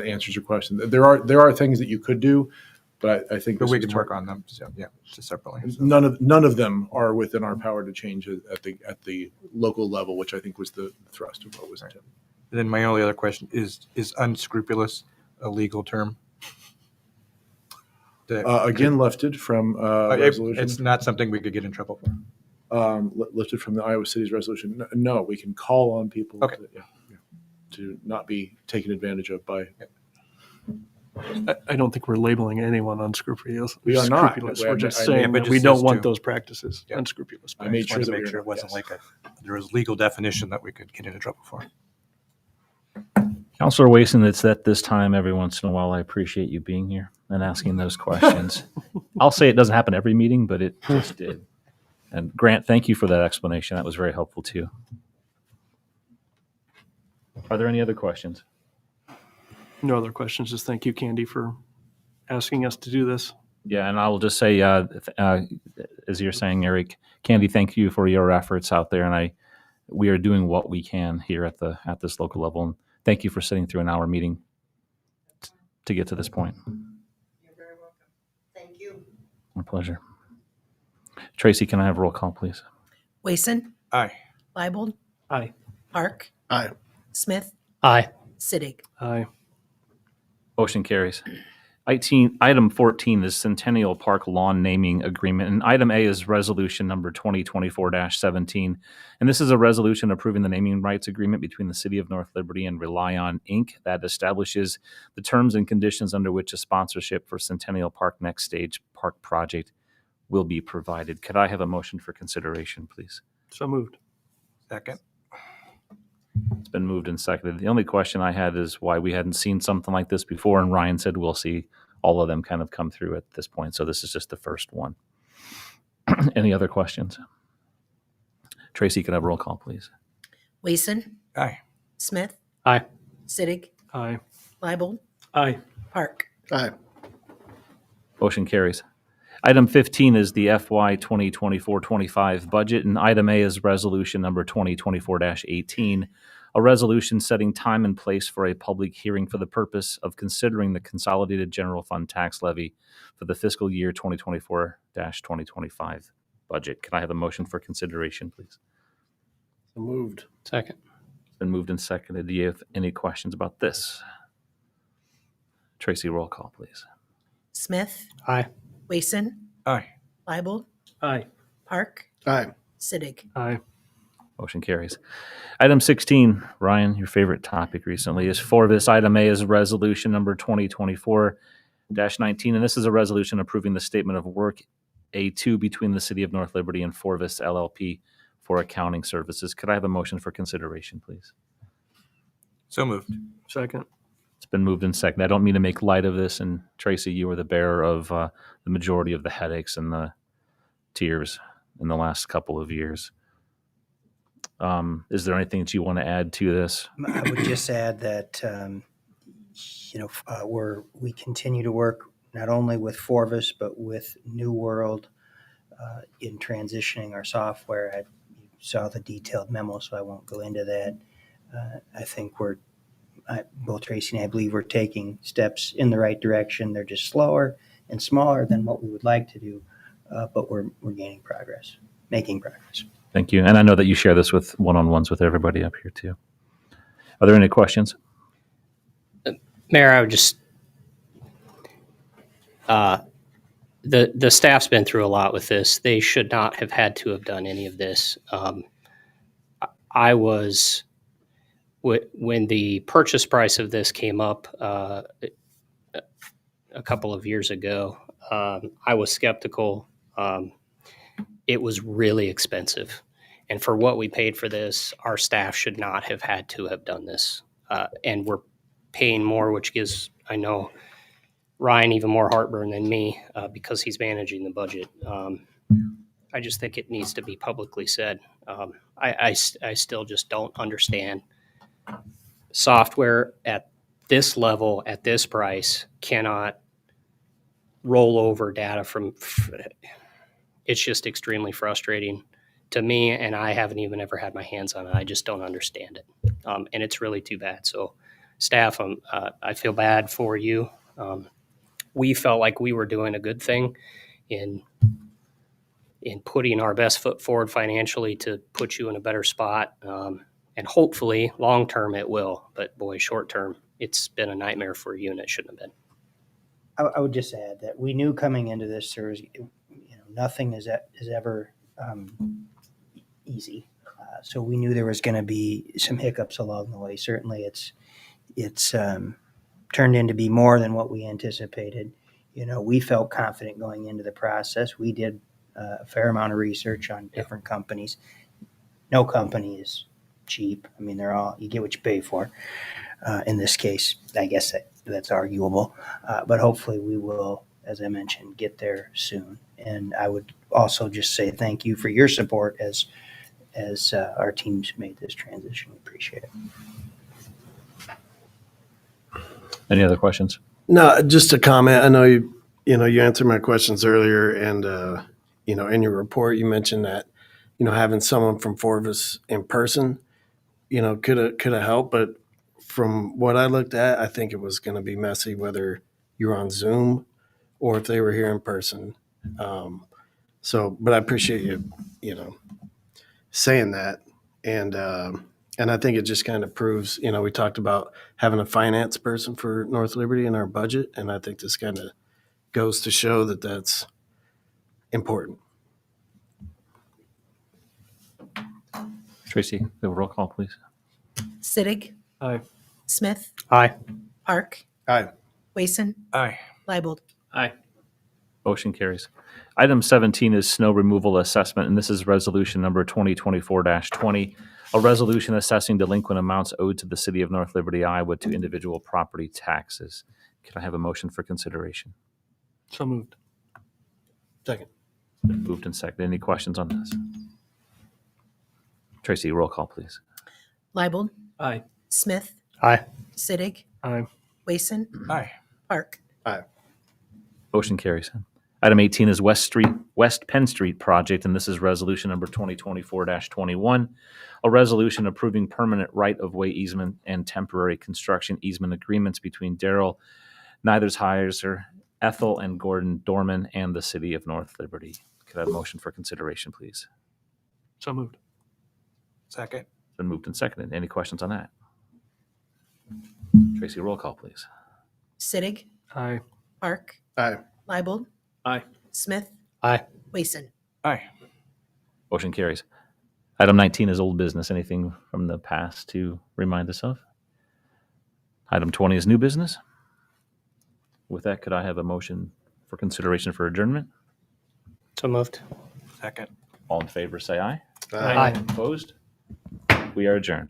answers your question. There are things that you could do, but I think But we can work on them. So, yeah, just separately. So. None of them are within our power to change at the local level, which I think was the thrust of what was intended. Then my only other question is unscrupulous a legal term? Again, lifted from resolution. It's not something we could get in trouble for. Lifted from the Iowa City's resolution. No, we can call on people to not be taken advantage of by. I don't think we're labeling anyone unscrupulous. We are not. We're just I saying but that we just don't says want to. those practices. Yeah. Unscrupulous. I made Just wanted sure to that make sure it wasn't yes. like there was legal definition that we could get into trouble for. Councilor Wason, it's at this time every once in a while. I appreciate you being here and asking those questions. I'll say it doesn't happen every meeting, but it just did. And Grant, thank you for that explanation. That was very helpful too. Are there any other questions? No other questions. Just thank you, Candy, for asking us to do this. Yeah, and I will just say, as you're saying, Eric, Candy, thank you for your efforts out there, and we are doing what we can here at this local level. And thank you for sitting through an hour meeting to get to this point. You're very welcome. Thank you. My pleasure. Tracy, can I have roll call, please? Wason, Aye. Leibold, Aye. Park, Aye. Smith, Aye. Sittig. Aye. Motion carries. Item 14 is Centennial Park Lawn Naming Agreement, and item A is resolution number 2024-17. And this is a resolution approving the naming rights agreement between the City of North Liberty and Rely On, Inc. that establishes the terms and conditions under which a sponsorship for Centennial Park Next Stage Park project will be provided. Could I have a motion for consideration, please? So moved. Second. It's been moved and seconded. The only question I had is why we hadn't seen something like this before, and Ryan said we'll see all of them kind of come through at this point. So this is just the first one. Any other questions? Tracy, can I have a roll call, please? Wason, Aye. Smith, Aye. Sittig, Aye. Leibold, Aye. Park. Aye. Motion carries. Item 15 is the FY 2024-25 budget, and item A is resolution number 2024-18, a resolution setting time and place for a public hearing for the purpose of considering the consolidated general fund tax levy for the fiscal year 2024-2025 budget. Can I have a motion for consideration, please? So moved. Second. It's been moved and seconded. Do you have any questions about this? Tracy, roll call, please. Smith, Aye. Wason, Aye. Leibold, Aye. Park, Aye. Sittig. Aye. Motion carries. Item 16, Ryan, your favorite topic recently, is Forvis. Item A is resolution number 2024-19, and this is a resolution approving the statement of work A2 between the City of North Liberty and Forvis LLP for accounting services. Could I have a motion for consideration, please? So moved. Second. It's been moved and seconded. I don't mean to make light of this, and Tracy, you were the bearer of the majority of the headaches and the tears in the last couple of years. Is there anything that you want to add to this? I would just add that, we continue to work not only with Forvis, but with New World in transitioning our software. You saw the detailed memo, so I won't go into that. I think both Tracy and I believe we're taking steps in the right direction. They're just slower and smaller than what we would like to do, but we're making progress. Thank you. And I know that you share this with one-on-ones with everybody up here too. Are there any questions? Mayor, I would just, the staff's been through a lot with this. They should not have had to have done any of this. I was, when the purchase price of this came up a couple of years ago, I was skeptical. It was really expensive. And for what we paid for this, our staff should not have had to have done this. And we're paying more, which gives, I know, Ryan even more heartburn than me because he's managing the budget. I just think it needs to be publicly said. I still just don't understand. Software at this level, at this price, cannot roll over data from. It's just extremely frustrating to me, and I haven't even ever had my hands on it. I just don't understand it, and it's really too bad. So, staff, I feel bad for you. We felt like we were doing a good thing in putting our best foot forward financially to put you in a better spot. And hopefully, long term, it will. But boy, short term, it's been a nightmare for you, and it shouldn't have been. I would just add that we knew coming into this, there was, nothing is ever easy. So we knew there was going to be some hiccups along the way. Certainly, it's turned into be more than what we anticipated. We felt confident going into the process. We did a fair amount of research on different companies. No company is cheap. I mean, you get what you pay for. In this case, I guess that's arguable. But hopefully we will, as I mentioned, get there soon. And I would also just say thank you for your support as our teams made this transition. We appreciate it. Any other questions? No, just a comment. I know you answered my questions earlier, and in your report you mentioned that having someone from Forvis in person, could have helped. But from what I looked at, I think it was going to be messy whether you're on Zoom or if they were here in person. But I appreciate you, saying that, and I think it just kind of proves, we talked about having a finance person for North Liberty in our budget, and I think this kind of goes to show that that's important. Tracy, the roll call, please. Sittig. Aye. Smith. Aye. Park. Aye. Wason. Aye. Leibold. Aye. Motion carries. Item 17 is snow removal assessment, and this is resolution number 2024-20, a resolution assessing delinquent amounts owed to the city of North Liberty, Iowa to individual property taxes. Can I have a motion for consideration? So moved. Second. Moved and seconded. Any questions on this? Tracy, roll call, please. Leibold. Aye. Smith. Aye. Sittig. Aye. Wason. Aye. Park. Motion carries. Item 18 is West Penn Street project, and this is resolution number 2024-21, a resolution approving permanent right-of-way easement and temporary construction easement agreements between Daryl Neithersheiser, Ethel and Gordon Dorman, and the city of North Liberty. Could I have a motion for consideration, please? So moved. Second. Been moved and seconded. Any questions on that? Tracy, roll call, please. Sittig. Aye. Park. Aye. Leibold. Aye. Smith. Aye. Wason. Aye. Motion carries. Item 19 is old business. Anything from the past to remind us of? Item 20 is new business. With that, could I have a motion for consideration for adjournment? So moved. Second. All in favor, say aye. Aye. Opposed? We are adjourned.